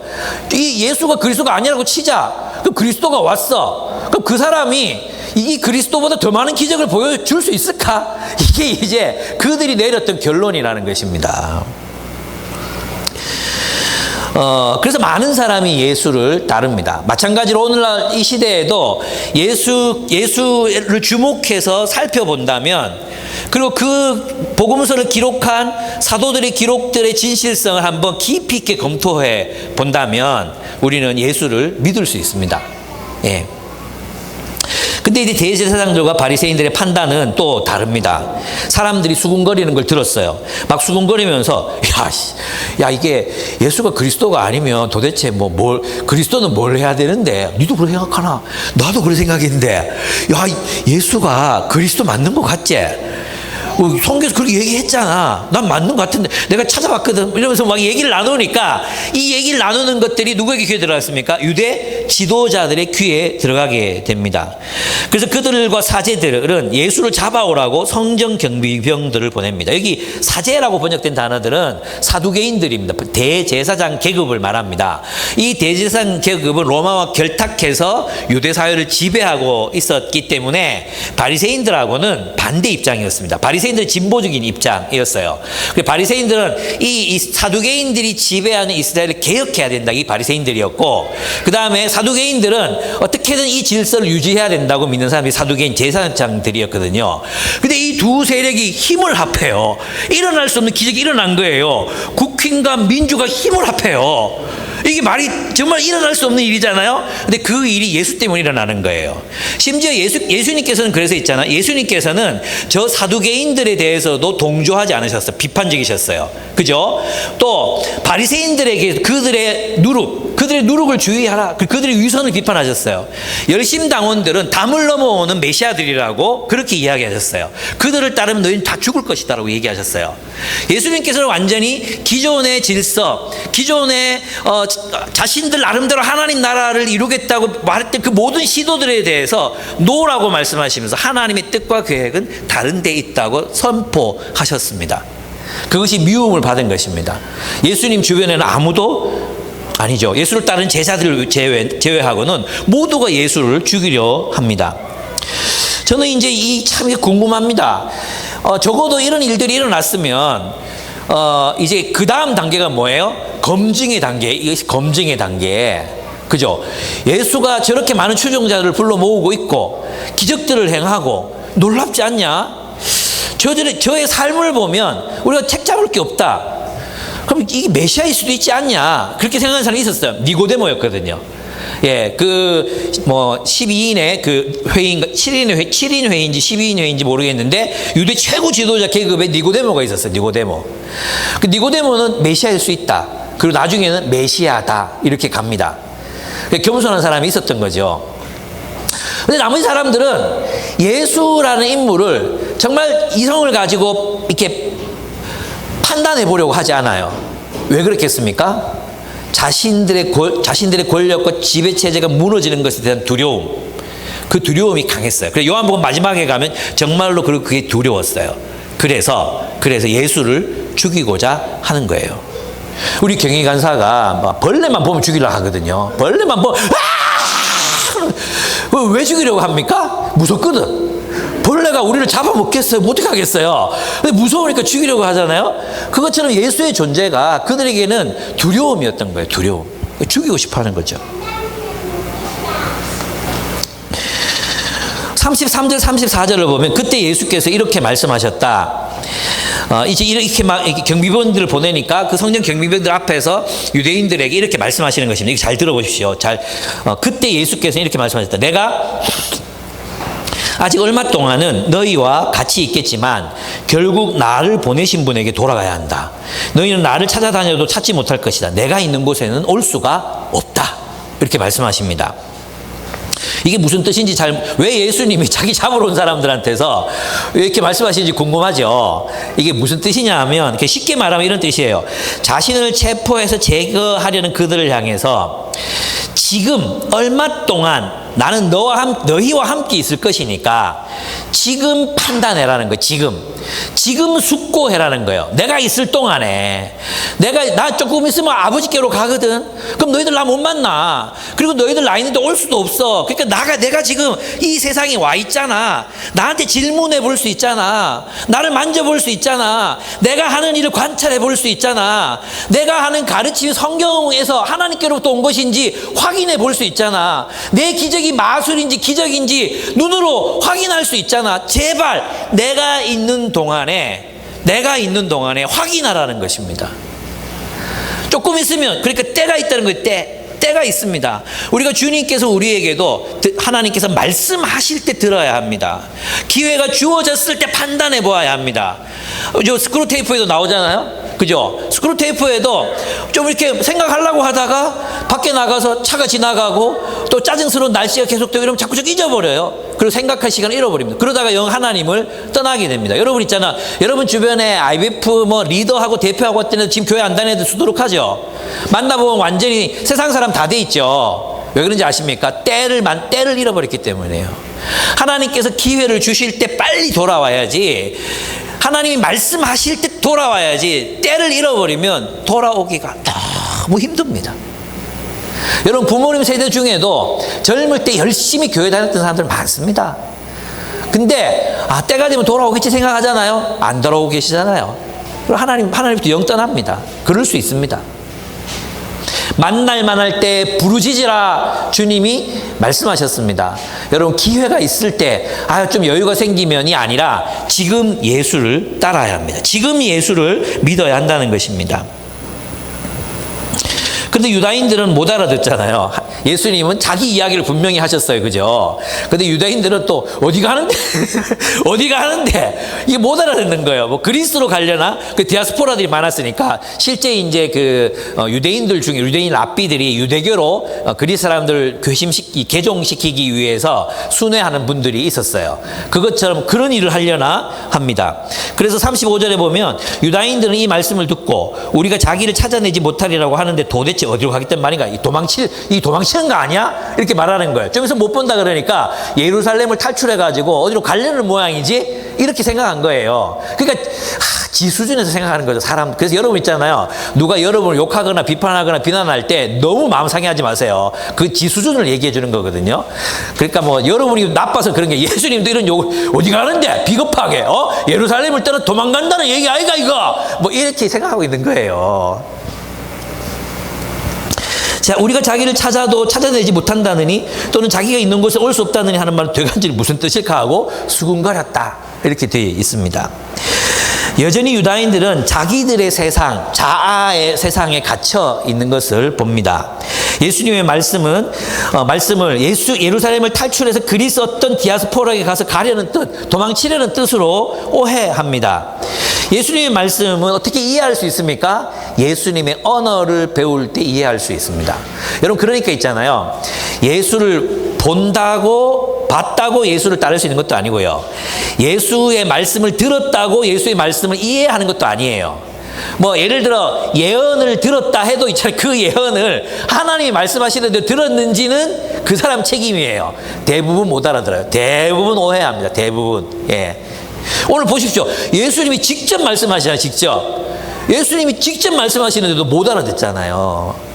이 예수가 그리스도가 아니라고 치자. 그럼 그리스도가 왔어. 그럼 그 사람이 이 그리스도보다 더 많은 기적을 보여줄 수 있을까? 이게 이제 그들이 내렸던 결론이라는 것입니다. 그래서 많은 사람이 예수를 따릅니다. 마찬가지로 오늘날 이 시대에도 예수를 주목해서 살펴본다면, 그리고 그 복음서를 기록한 사도들의 기록들의 진실성을 한번 깊이 있게 검토해 본다면 우리는 예수를 믿을 수 있습니다. 예. 근데 이제 대제사장들과 바리새인들의 판단은 또 다릅니다. 사람들이 수군거리는 걸 들었어요. 막 수군거리면서 이게 예수가 그리스도가 아니면 도대체 그리스도는 뭘 해야 되는데, 니도 그렇게 생각하나? 나도 그렇게 생각했는데, 예수가 그리스도 맞는 것 같지? 성경에서 그렇게 얘기했잖아. 난 맞는 것 같은데 내가 찾아봤거든. 이러면서 막 얘기를 나누니까, 이 얘기를 나누는 것들이 누구에게 귀에 들어갔습니까? 유대 지도자들의 귀에 들어가게 됩니다. 그래서 그들과 사제들은 예수를 잡아오라고 성전 경비병들을 보냅니다. 여기 사제라고 번역된 단어들은 사두개인들입니다. 대제사장 계급을 말합니다. 이 대제사장 계급은 로마와 결탁해서 유대 사회를 지배하고 있었기 때문에 바리새인들하고는 반대 입장이었습니다. 바리새인들은 진보적인 입장이었어요. 바리새인들은 이 사두개인들이 지배하는 이스라엘을 개혁해야 된다, 이 바리새인들이었고, 그 다음에 사두개인들은 어떻게든 이 질서를 유지해야 된다고 믿는 사람이 사두개인 제사장들이었거든요. 근데 이 두 세력이 힘을 합해요. 일어날 수 없는 기적이 일어난 거예요. 국민과 민주가 힘을 합해요. 이게 말이 정말 일어날 수 없는 일이잖아요. 근데 그 일이 예수 때문에 일어나는 거예요. 심지어 예수님께서는 그래서 있잖아요. 예수님께서는 저 사두개인들에 대해서도 동조하지 않으셨어요. 비판적이셨어요. 그죠? 또 바리새인들에게 그들의 누룩을 주의하라. 그들의 위선을 비판하셨어요. 열심당원들은 담을 넘어오는 메시아들이라고 그렇게 이야기하셨어요. 그들을 따르면 너희는 다 죽을 것이다라고 얘기하셨어요. 예수님께서는 완전히 기존의 질서, 기존의 자신들 나름대로 하나님 나라를 이루겠다고 말했던 그 모든 시도들에 대해서 노라고 말씀하시면서 하나님의 뜻과 계획은 다른 데 있다고 선포하셨습니다. 그것이 미움을 받은 것입니다. 예수님 주변에는 아니죠. 예수를 따르는 제자들을 제외하고는 모두가 예수를 죽이려 합니다. 저는 이제 참 궁금합니다. 적어도 이런 일들이 일어났으면 이제 그 다음 단계가 뭐예요? 검증의 단계. 이것이 검증의 단계. 그죠? 예수가 저렇게 많은 추종자들을 불러 모으고 있고 기적들을 행하고 놀랍지 않냐? 저의 삶을 보면 우리가 책 잡을 게 없다. 그럼 이게 메시아일 수도 있지 않냐? 그렇게 생각하는 사람이 있었어요. 니고데모였거든요. 예, 12인의 그 회의인가, 7인 회의인지 12인 회의인지 모르겠는데, 유대 최고 지도자 계급에 니고데모가 있었어요. 니고데모. 그 니고데모는 메시아일 수 있다. 그리고 나중에는 메시아다. 이렇게 갑니다. 겸손한 사람이 있었던 거죠. 근데 나머지 사람들은 예수라는 인물을 정말 이성을 가지고 이렇게 판단해 보려고 하지 않아요. 왜 그렇겠습니까? 자신들의 권력과 지배체제가 무너지는 것에 대한 두려움, 그 두려움이 강했어요. 그래서 요한복음 마지막에 가면 정말로 그게 두려웠어요. 그래서 예수를 죽이고자 하는 거예요. 우리 경위 간사가 벌레만 보면 죽이려고 하거든요. 벌레만 보면 왜 죽이려고 합니까? 무섭거든. 벌레가 우리를 잡아먹겠어요? 못 하겠어요. 근데 무서우니까 죽이려고 하잖아요. 그것처럼 예수의 존재가 그들에게는 두려움이었던 거예요. 두려움. 죽이고 싶어 하는 거죠. 33절 34절을 보면 그때 예수께서 이렇게 말씀하셨다. 이제 이렇게 막 경비병들을 보내니까 그 성전 경비병들 앞에서 유대인들에게 이렇게 말씀하시는 것입니다. 이거 잘 들어보십시오. 그때 예수께서 이렇게 말씀하셨다. 내가 아직 얼마 동안은 너희와 같이 있겠지만 결국 나를 보내신 분에게 돌아가야 한다. 너희는 나를 찾아다녀도 찾지 못할 것이다. 내가 있는 곳에는 올 수가 없다. 이렇게 말씀하십니다. 이게 무슨 뜻인지 왜 예수님이 자기 잡으러 온 사람들한테서 왜 이렇게 말씀하시는지 궁금하죠. 이게 무슨 뜻이냐 하면 쉽게 말하면 이런 뜻이에요. 자신을 체포해서 제거하려는 그들을 향해서 지금 얼마 동안 나는 너희와 함께 있을 것이니까 지금 판단해라는 거예요. 지금 숙고해라는 거예요. 내가 있을 동안에 나 조금 있으면 아버지께로 가거든. 그럼 너희들 나 못 만나. 그리고 너희들 나 있는데 올 수도 없어. 그러니까 내가 지금 이 세상에 와 있잖아. 나한테 질문해 볼 수 있잖아. 나를 만져볼 수 있잖아. 내가 하는 일을 관찰해 볼 수 있잖아. 내가 하는 가르침이 성경에서 하나님께로부터 온 것인지 확인해 볼 수 있잖아. 내 기적이 마술인지 기적인지 눈으로 확인할 수 있잖아. 제발 내가 있는 동안에 확인하라는 것입니다. 조금 있으면, 그러니까 때가 있다는 거예요. 때가 있습니다. 우리가 주님께서 우리에게도 하나님께서 말씀하실 때 들어야 합니다. 기회가 주어졌을 때 판단해 보아야 합니다. 스크루테이프에도 나오잖아요. 그죠? 스크루테이프에도 좀 이렇게 생각하려고 하다가 밖에 나가서 차가 지나가고 또 짜증스러운 날씨가 계속되고 이러면 자꾸 잊어버려요. 그리고 생각할 시간을 잃어버립니다. 그러다가 영 하나님을 떠나게 됩니다. 여러분 있잖아. 여러분 주변에 IBF 리더하고 대표하고 했던 애들 지금 교회 안 다니는 애들 수두룩하죠. 만나보면 완전히 세상 사람 다 돼 있죠. 왜 그런지 아십니까? 때를 잃어버렸기 때문이에요. 하나님께서 기회를 주실 때 빨리 돌아와야지. 하나님이 말씀하실 때 돌아와야지. 때를 잃어버리면 돌아오기가 너무 힘듭니다. 여러분 부모님 세대 중에도 젊을 때 열심히 교회 다녔던 사람들 많습니다. 근데 때가 되면 돌아오겠지 생각하잖아요. 안 돌아오고 계시잖아요. 그리고 하나님부터 영 떠납니다. 그럴 수 있습니다. 만날 때 부르짖으라 주님이 말씀하셨습니다. 여러분 기회가 있을 때 좀 여유가 생기면이 아니라 지금 예수를 따라야 합니다. 지금 예수를 믿어야 한다는 것입니다. 근데 유다인들은 못 알아듣잖아요. 예수님은 자기 이야기를 분명히 하셨어요. 그죠? 근데 유다인들은 또 어디 가는데? 이게 못 알아듣는 거예요. 그리스로 가려나? 디아스포라들이 많았으니까 실제 이제 유대인들 중에 유대인 랍비들이 유대교로 그리스 사람들 개종시키기 위해서 순회하는 분들이 있었어요. 그것처럼 그런 일을 하려나 합니다. 그래서 35절에 보면 유다인들은 이 말씀을 듣고 우리가 자기를 찾아내지 못하리라고 하는데 도대체 어디로 가겠단 말인가? 도망치는 거 아니야? 이렇게 말하는 거예요. 좀 있으면 못 본다 그러니까 예루살렘을 탈출해가지고 어디로 가려는 모양이지? 이렇게 생각한 거예요. 그러니까 지 수준에서 생각하는 거죠. 사람. 그래서 여러분 있잖아요. 누가 여러분을 욕하거나 비판하거나 비난할 때 너무 마음 상해하지 마세요. 그 지 수준을 얘기해 주는 거거든요. 그러니까 여러분이 나빠서 그런 게 예수님도 이런 욕을 어디 가는데 비겁하게 예루살렘을 떠나 도망간다는 얘기 아이가 이거 이렇게 생각하고 있는 거예요. 자, 우리가 자기를 찾아도 찾아내지 못한다느니 또는 자기가 있는 곳에 올 수 없다느니 하는 말은 되간질이 무슨 뜻일까 하고 수군거렸다 이렇게 되어 있습니다. 여전히 유다인들은 자기들의 세상, 자아의 세상에 갇혀 있는 것을 봅니다. 예수님의 말씀을 예루살렘을 탈출해서 그리스 어떤 디아스포라에 가서 가려는 뜻, 도망치려는 뜻으로 오해합니다. 예수님의 말씀은 어떻게 이해할 수 있습니까? 예수님의 언어를 배울 때 이해할 수 있습니다. 여러분 그러니까 있잖아요. 예수를 봤다고 예수를 따를 수 있는 것도 아니고요. 예수의 말씀을 들었다고 예수의 말씀을 이해하는 것도 아니에요. 예를 들어 예언을 들었다 해도 있잖아요. 그 예언을 하나님이 말씀하시는데 들었는지는 그 사람 책임이에요. 대부분 못 알아들어요. 대부분 오해합니다. 대부분. 예. 오늘 보십시오. 예수님이 직접 말씀하시잖아요. 예수님이 직접 말씀하시는데도 못 알아듣잖아요.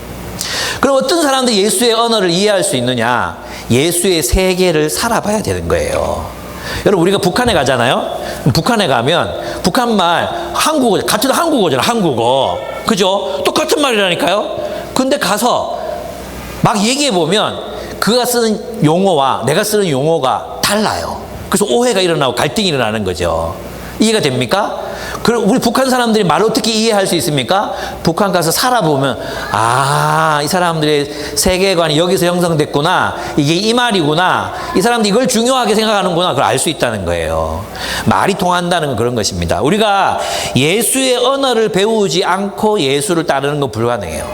그럼 어떤 사람들이 예수의 언어를 이해할 수 있느냐? 예수의 세계를 살아봐야 되는 거예요. 여러분 우리가 북한에 가잖아요. 북한에 가면 북한말 한국어 같은 한국어잖아. 한국어. 그죠? 똑같은 말이라니까요. 근데 가서 막 얘기해 보면 그가 쓰는 용어와 내가 쓰는 용어가 달라요. 그래서 오해가 일어나고 갈등이 일어나는 거죠. 이해가 됩니까? 그럼 우리 북한 사람들이 말을 어떻게 이해할 수 있습니까? 북한 가서 살아보면 이 사람들의 세계관이 여기서 형성됐구나. 이게 이 말이구나. 이 사람들이 이걸 중요하게 생각하는구나. 그걸 알 수 있다는 거예요. 말이 통한다는 건 그런 것입니다. 우리가 예수의 언어를 배우지 않고 예수를 따르는 건 불가능해요.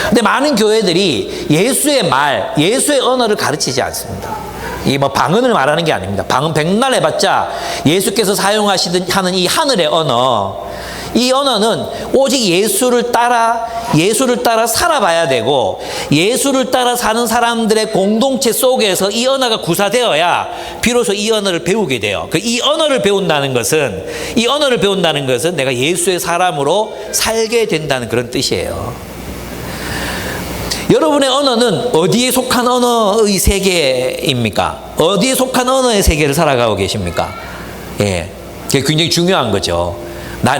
근데 많은 교회들이 예수의 언어를 가르치지 않습니다. 이 뭐 방언을 말하는 게 아닙니다. 방언 백날 해봤자 예수께서 사용하시는 하는 이 하늘의 언어, 이 언어는 오직 예수를 따라 살아봐야 되고, 예수를 따라 사는 사람들의 공동체 속에서 이 언어가 구사되어야 비로소 이 언어를 배우게 돼요. 이 언어를 배운다는 것은 내가 예수의 사람으로 살게 된다는 그런 뜻이에요. 여러분의 언어는 어디에 속한 언어의 세계입니까? 어디에 속한 언어의 세계를 살아가고 계십니까? 예, 그게 굉장히 중요한 거죠.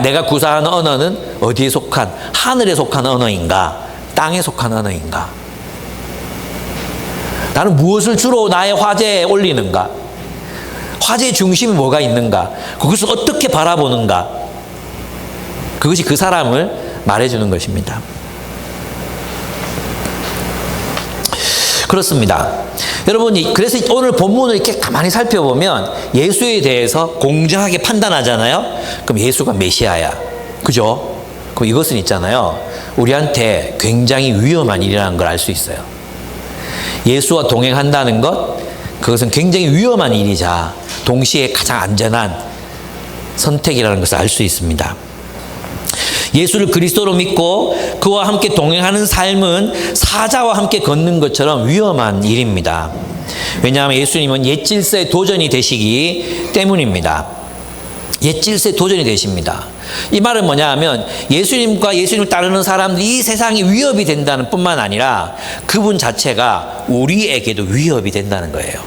내가 구사하는 언어는 어디에 속한, 하늘에 속한 언어인가, 땅에 속한 언어인가? 나는 무엇을 주로 나의 화제에 올리는가? 화제의 중심이 뭐가 있는가? 그것을 어떻게 바라보는가? 그것이 그 사람을 말해주는 것입니다. 그렇습니다. 여러분이 그래서 오늘 본문을 이렇게 가만히 살펴보면 예수에 대해서 공정하게 판단하잖아요. 그럼 예수가 메시아야, 그죠? 그럼 이것은 있잖아요, 우리한테 굉장히 위험한 일이라는 걸 알 수 있어요. 예수와 동행한다는 것, 그것은 굉장히 위험한 일이자 동시에 가장 안전한 선택이라는 것을 알 수 있습니다. 예수를 그리스도로 믿고 그와 함께 동행하는 삶은 사자와 함께 걷는 것처럼 위험한 일입니다. 왜냐하면 예수님은 옛 질서의 도전이 되시기 때문입니다. 옛 질서의 도전이 되십니다. 이 말은 뭐냐 하면 예수님과 예수님을 따르는 사람들이 이 세상이 위협이 된다는 뿐만 아니라 그분 자체가 우리에게도 위협이 된다는 거예요.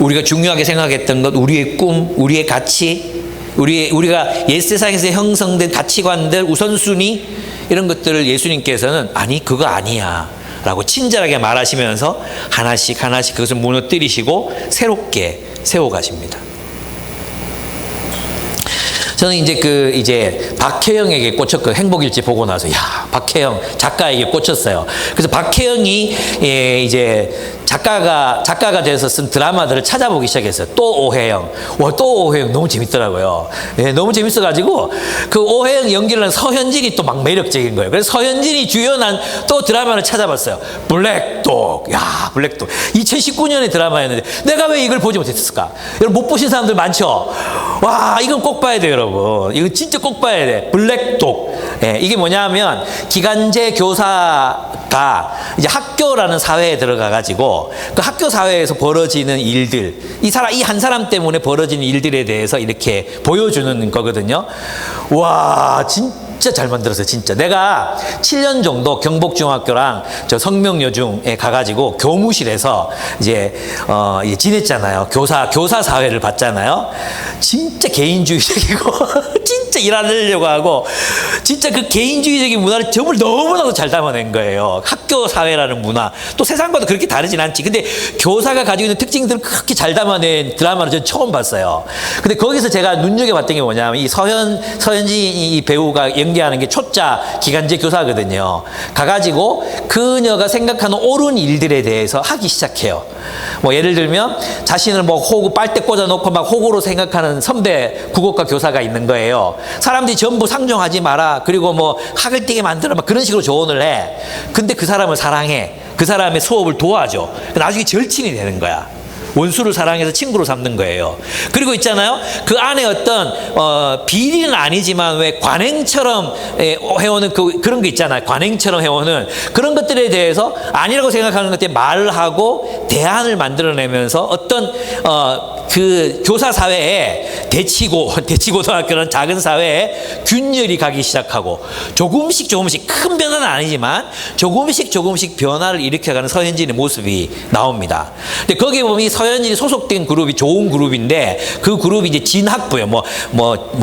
우리가 중요하게 생각했던 것, 우리의 꿈, 우리의 가치, 우리가 옛 세상에서 형성된 가치관들, 우선순위, 이런 것들을 예수님께서는 아니 그거 아니야 라고 친절하게 말하시면서 하나씩 그것을 무너뜨리시고 새롭게 세워가십니다. 저는 이제 박혜영에게 꽂혔고, 행복일지 보고 나서 박혜영 작가에게 꽂혔어요. 그래서 박혜영이 이제 작가가 돼서 쓴 드라마들을 찾아보기 시작했어요. 또 오해영. 또 오해영 너무 재밌더라고요. 너무 재밌어가지고 그 오해영 연기를 한 서현진이 또 막 매력적인 거예요. 그래서 서현진이 주연한 또 드라마를 찾아봤어요. 블랙독. 블랙독. 2019년의 드라마였는데 내가 왜 이걸 보지 못했을까? 여러분 못 보신 사람들 많죠? 이건 꼭 봐야 돼요, 여러분. 이거 진짜 꼭 봐야 돼. 블랙독. 이게 뭐냐면 기간제 교사가 이제 학교라는 사회에 들어가가지고 그 학교 사회에서 벌어지는 일들, 이 한 사람 때문에 벌어지는 일들에 대해서 이렇게 보여주는 거거든요. 진짜 잘 만들었어요, 진짜. 내가 7년 정도 경복중학교랑 저 성명여중에 가가지고 교무실에서 이제 지냈잖아요. 교사 사회를 봤잖아요. 진짜 개인주의적이고 진짜 일하려고 하고 진짜 그 개인주의적인 문화를 정말 너무나도 잘 담아낸 거예요. 학교 사회라는 문화. 또 세상과도 그렇게 다르진 않지. 근데 교사가 가지고 있는 특징들을 그렇게 잘 담아낸 드라마를 저는 처음 봤어요. 근데 거기서 제가 눈여겨봤던 게 뭐냐면 이 서현진 이 배우가 연기하는 게 초짜 기간제 교사거든요. 가가지고 그녀가 생각하는 옳은 일들에 대해서 하기 시작해요. 예를 들면 자신을 호구 빨대 꽂아놓고 막 호구로 생각하는 선배 국어과 교사가 있는 거예요. 사람들이 전부 상종하지 마라. 그리고 학을 띄게 만들어 막 그런 식으로 조언을 해. 근데 그 사람을 사랑해. 그 사람의 수업을 도와줘. 나중에 절친이 되는 거야. 원수를 사랑해서 친구로 삼는 거예요. 그리고 있잖아요, 그 안에 어떤 비리는 아니지만 왜 관행처럼 해오는 그런 게 있잖아요. 관행처럼 해오는 그런 것들에 대해서 아니라고 생각하는 것들에 말을 하고 대안을 만들어내면서 어떤 그 교사 사회에 대치고등학교는 작은 사회에 균열이 가기 시작하고 조금씩 큰 변화는 아니지만 조금씩 변화를 일으켜가는 서현진의 모습이 나옵니다. 근데 거기에 보면 이 서현진이 소속된 그룹이 좋은 그룹인데 그 그룹이 이제 진학부예요.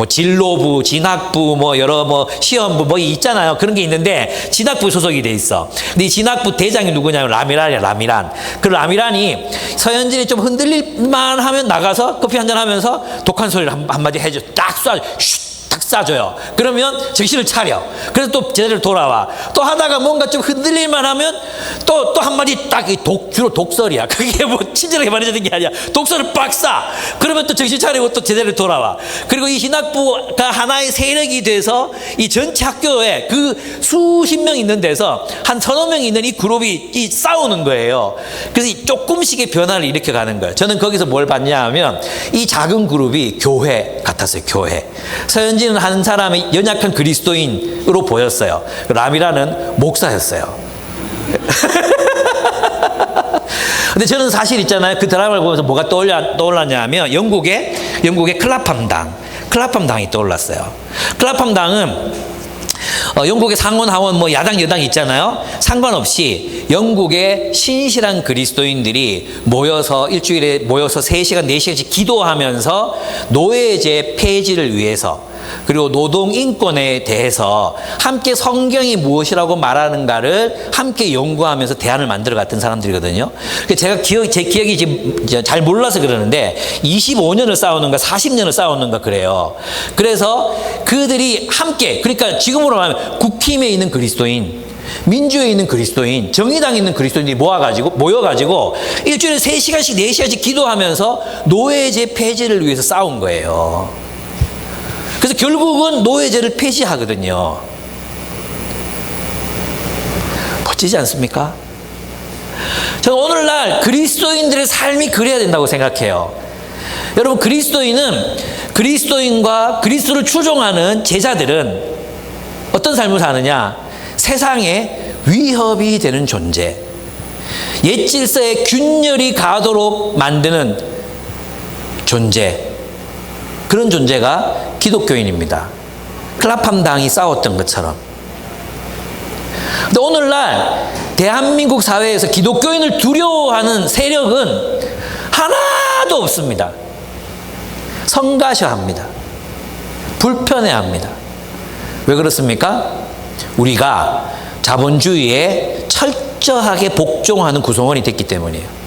진로부, 진학부, 여러 시험부 있잖아요. 그런 게 있는데 진학부 소속이 돼 있어. 근데 이 진학부 대장이 누구냐면 라미란이야, 라미란. 그 라미란이 서현진이 좀 흔들릴만 하면 나가서 커피 한잔 하면서 독한 소리를 한마디 해줘. 딱 쏴, 딱 싸줘요. 그러면 정신을 차려. 그래서 또 제자리로 돌아와. 또 하다가 뭔가 좀 흔들릴만 하면 또 한 마디 딱 주로 독설이야. 그게 뭐 친절하게 말해주는 게 아니야. 독설을 빡 싸. 그러면 또 정신 차리고 또 제자리로 돌아와. 그리고 이 신학부가 하나의 세력이 돼서 이 전체 학교에 그 수십 명 있는 데서 한 서너 명 있는 이 그룹이 싸우는 거예요. 그래서 이 조금씩의 변화를 일으켜 가는 거예요. 저는 거기서 뭘 봤냐 하면 이 작은 그룹이 교회 같았어요. 교회. 서현진은 한 사람의 연약한 그리스도인으로 보였어요. 라미라는 목사였어요. 근데 저는 사실 있잖아요. 그 드라마를 보면서 뭐가 떠올랐냐 하면 영국의 클라팜당이 떠올랐어요. 클라팜당은 영국의 상원 하원 뭐 야당 여당 있잖아요. 상관없이 영국의 신실한 그리스도인들이 일주일에 모여서 3시간 4시간씩 기도하면서 노예제 폐지를 위해서, 그리고 노동 인권에 대해서 함께 성경이 무엇이라고 말하는가를 함께 연구하면서 대안을 만들어 갔던 사람들이거든요. 제가 제 기억이 지금 잘 몰라서 그러는데 25년을 싸우는가 40년을 싸우는가 그래요. 그래서 그들이 함께, 그러니까 지금으로 말하면 국힘에 있는 그리스도인, 민주에 있는 그리스도인, 정의당에 있는 그리스도인들이 모여가지고 일주일에 3시간씩 4시간씩 기도하면서 노예제 폐지를 위해서 싸운 거예요. 그래서 결국은 노예제를 폐지하거든요. 멋지지 않습니까? 저는 오늘날 그리스도인들의 삶이 그래야 된다고 생각해요. 여러분, 그리스도인과 그리스도를 추종하는 제자들은 어떤 삶을 사느냐? 세상에 위협이 되는 존재, 옛 질서에 균열이 가도록 만드는 존재, 그런 존재가 기독교인입니다. 클라팜당이 싸웠던 것처럼. 근데 오늘날 대한민국 사회에서 기독교인을 두려워하는 세력은 하나도 없습니다. 성가셔합니다. 불편해합니다. 왜 그렇습니까? 우리가 자본주의에 철저하게 복종하는 구성원이 됐기 때문이에요.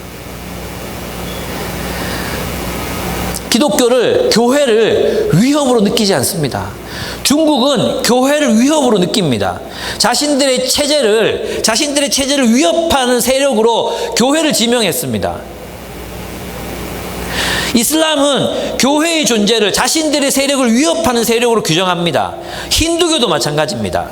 교회를 위협으로 느끼지 않습니다. 중국은 교회를 위협으로 느낍니다. 자신들의 체제를 위협하는 세력으로 교회를 지명했습니다. 이슬람은 교회의 존재를 자신들의 세력을 위협하는 세력으로 규정합니다. 힌두교도 마찬가지입니다.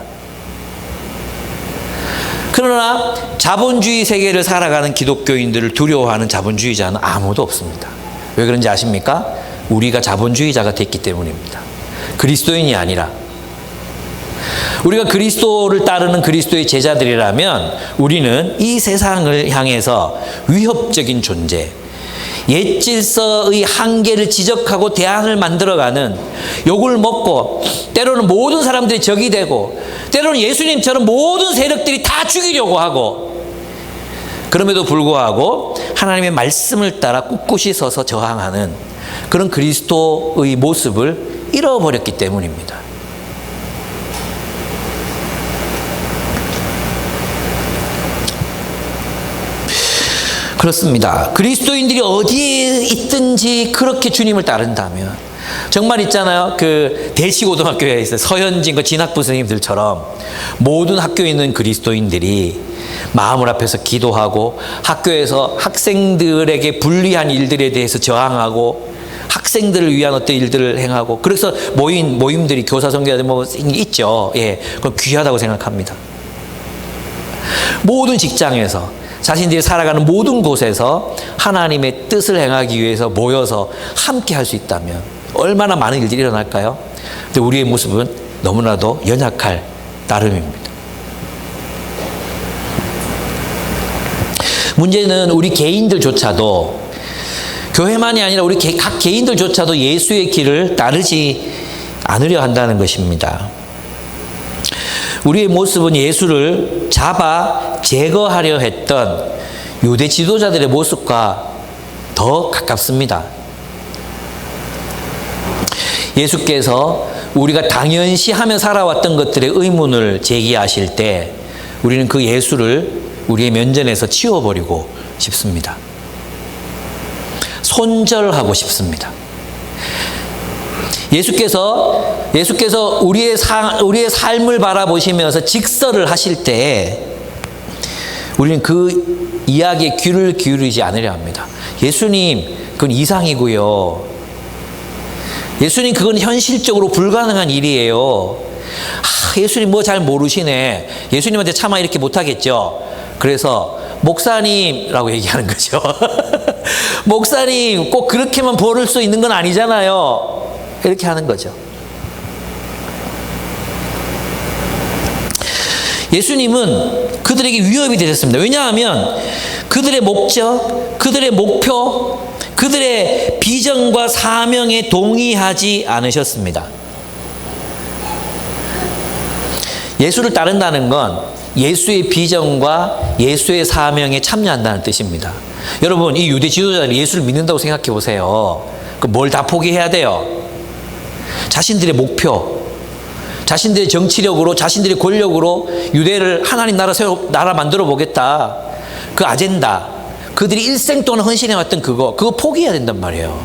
그러나 자본주의 세계를 살아가는 기독교인들을 두려워하는 자본주의자는 아무도 없습니다. 왜 그런지 아십니까? 우리가 자본주의자가 됐기 때문입니다. 그리스도인이 아니라. 우리가 그리스도를 따르는 그리스도의 제자들이라면 우리는 이 세상을 향해서 위협적인 존재, 옛 질서의 한계를 지적하고 대안을 만들어가는, 욕을 먹고 때로는 모든 사람들이 적이 되고 때로는 예수님처럼 모든 세력들이 다 죽이려고 하고, 그럼에도 불구하고 하나님의 말씀을 따라 꿋꿋이 서서 저항하는 그런 그리스도의 모습을 잃어버렸기 때문입니다. 그렇습니다. 그리스도인들이 어디에 있든지 그렇게 주님을 따른다면, 정말 있잖아요. 그 대치고등학교에 있어요. 서현진 그 진학부 선생님들처럼 모든 학교에 있는 그리스도인들이 마음을 합해서 기도하고 학교에서 학생들에게 불리한 일들에 대해서 저항하고 학생들을 위한 어떤 일들을 행하고, 그래서 모임들이 교사 선교회들 뭐 있죠. 예, 그건 귀하다고 생각합니다. 모든 직장에서, 자신들이 살아가는 모든 곳에서 하나님의 뜻을 행하기 위해서 모여서 함께 할 수 있다면 얼마나 많은 일들이 일어날까요? 근데 우리의 모습은 너무나도 연약할 따름입니다. 문제는 우리 개인들조차도, 교회만이 아니라 우리 각 개인들조차도 예수의 길을 따르지 않으려 한다는 것입니다. 우리의 모습은 예수를 잡아 제거하려 했던 유대 지도자들의 모습과 더 가깝습니다. 예수께서 우리가 당연시하며 살아왔던 것들의 의문을 제기하실 때 우리는 그 예수를 우리의 면전에서 치워버리고 싶습니다. 손절하고 싶습니다. 예수께서 우리의 삶을 바라보시면서 직설을 하실 때 우리는 그 이야기에 귀를 기울이지 않으려 합니다. 예수님, 그건 이상이고요. 예수님, 그건 현실적으로 불가능한 일이에요. 예수님 뭐 잘 모르시네. 예수님한테 차마 이렇게 못하겠죠. 그래서 목사님이라고 얘기하는 거죠. 목사님, 꼭 그렇게만 벌을 수 있는 건 아니잖아요. 이렇게 하는 거죠. 예수님은 그들에게 위협이 되셨습니다. 왜냐하면 그들의 목적, 그들의 목표, 그들의 비전과 사명에 동의하지 않으셨습니다. 예수를 따른다는 건 예수의 비전과 예수의 사명에 참여한다는 뜻입니다. 여러분, 이 유대 지도자들이 예수를 믿는다고 생각해 보세요. 뭘 다 포기해야 돼요? 자신들의 목표, 자신들의 정치력으로, 자신들의 권력으로 유대를 하나님 나라 만들어 보겠다. 그 아젠다, 그들이 일생 동안 헌신해왔던 그거 포기해야 된단 말이에요.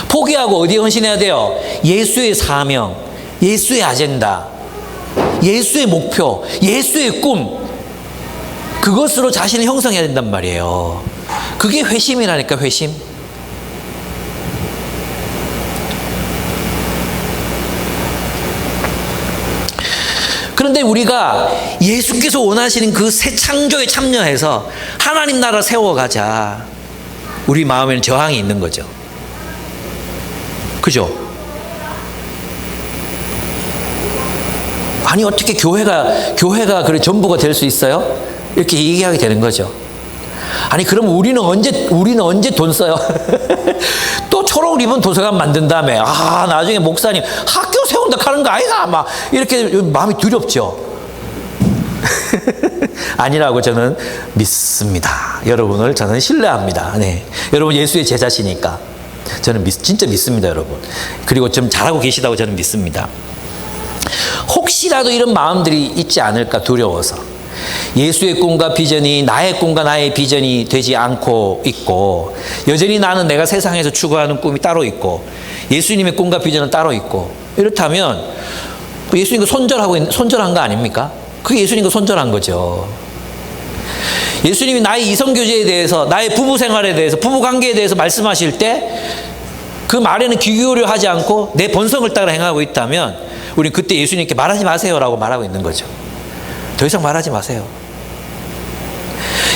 포기하고 어디에 헌신해야 돼요? 예수의 사명, 예수의 아젠다, 예수의 목표, 예수의 꿈, 그것으로 자신을 형성해야 된단 말이에요. 그게 회심이라니까, 회심. 그런데 우리가 예수께서 원하시는 그 새 창조에 참여해서 하나님 나라 세워가자, 우리 마음에는 저항이 있는 거죠. 그죠? 아니, 어떻게 교회가 그래 전부가 될 수 있어요? 이렇게 얘기하게 되는 거죠. 아니, 그럼 우리는 언제 돈 써요? 또 초록을 입은 도서관 만든 다음에, 나중에 목사님 학교 세운다 하는 거 아이가? 막, 이렇게 마음이 두렵죠. 아니라고 저는 믿습니다. 여러분을 저는 신뢰합니다. 네. 여러분 예수의 제자시니까. 저는 진짜 믿습니다, 여러분. 그리고 좀 잘하고 계시다고 저는 믿습니다. 혹시라도 이런 마음들이 있지 않을까 두려워서 예수의 꿈과 비전이 나의 꿈과 나의 비전이 되지 않고 있고, 여전히 나는 내가 세상에서 추구하는 꿈이 따로 있고 예수님의 꿈과 비전은 따로 있고, 이렇다면 예수님 그 손절한 거 아닙니까? 그게 예수님 그 손절한 거죠. 예수님이 나의 이성교제에 대해서, 나의 부부 생활에 대해서, 부부 관계에 대해서 말씀하실 때 그 말에는 귀 기울여 하지 않고 내 본성을 따라 행하고 있다면 우리 그때 예수님께 말하지 마세요라고 말하고 있는 거죠. 더 이상 말하지 마세요.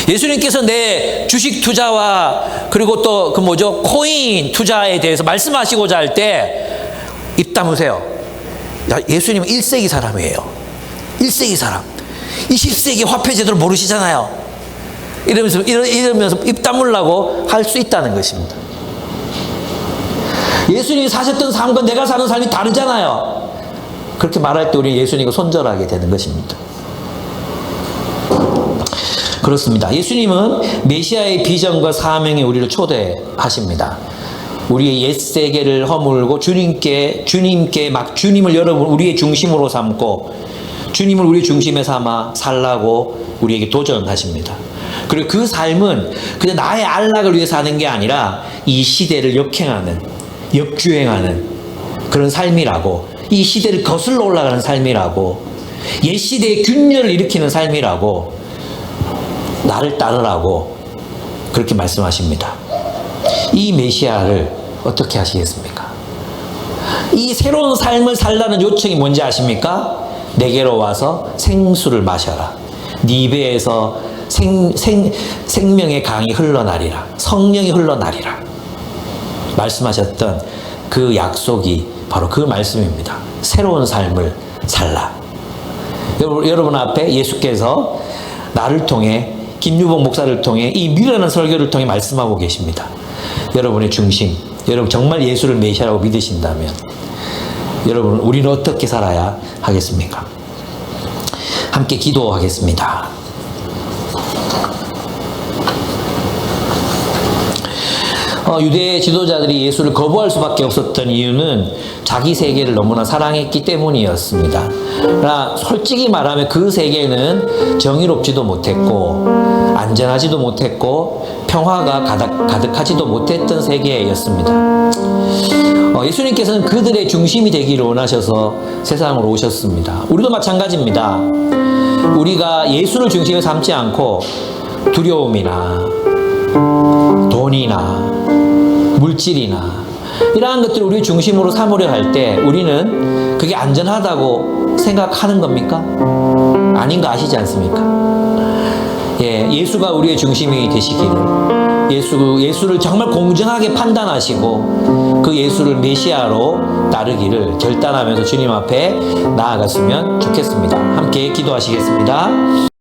예수님께서 내 주식 투자와 그리고 또 코인 투자에 대해서 말씀하시고자 할 때 입 다무세요. 예수님은 1세기 사람이에요. 1세기 사람. 20세기 화폐 제도를 모르시잖아요. 이러면서 입 다물라고 할 수 있다는 것입니다. 예수님이 사셨던 삶과 내가 사는 삶이 다르잖아요. 그렇게 말할 때 우리는 예수님과 손절하게 되는 것입니다. 그렇습니다. 예수님은 메시아의 비전과 사명에 우리를 초대하십니다. 우리의 옛 세계를 허물고 주님을 여러분 우리의 중심으로 삼고 주님을 우리의 중심에 삼아 살라고 우리에게 도전하십니다. 그리고 그 삶은 그냥 나의 안락을 위해 사는 게 아니라 이 시대를 역주행하는 그런 삶이라고, 이 시대를 거슬러 올라가는 삶이라고, 옛 시대의 균열을 일으키는 삶이라고, 나를 따르라고 그렇게 말씀하십니다. 이 메시아를 어떻게 하시겠습니까? 이 새로운 삶을 살라는 요청이 뭔지 아십니까? 내게로 와서 생수를 마셔라. 네 배에서 생명의 강이 흘러나리라. 성령이 흘러나리라. 말씀하셨던 그 약속이 바로 그 말씀입니다. 새로운 삶을 살라. 여러분 앞에 예수께서 나를 통해, 김유복 목사를 통해, 이 미련한 설교를 통해 말씀하고 계십니다. 여러분의 중심, 여러분 정말 예수를 메시아라고 믿으신다면 여러분 우리는 어떻게 살아야 하겠습니까? 함께 기도하겠습니다. 유대 지도자들이 예수를 거부할 수밖에 없었던 이유는 자기 세계를 너무나 사랑했기 때문이었습니다. 그러나 솔직히 말하면 그 세계는 정의롭지도 못했고 안전하지도 못했고 평화가 가득하지도 못했던 세계였습니다. 예수님께서는 그들의 중심이 되기를 원하셔서 세상으로 오셨습니다. 우리도 마찬가지입니다. 우리가 예수를 중심에 삼지 않고 두려움이나 돈이나 물질이나 이러한 것들을 우리 중심으로 삼으려 할 때 우리는 그게 안전하다고 생각하는 겁니까? 아닌 거 아시지 않습니까? 예수가 우리의 중심이 되시기를 예수를 정말 공정하게 판단하시고 그 예수를 메시아로 따르기를 결단하면서 주님 앞에 나아갔으면 좋겠습니다. 함께 기도하시겠습니다.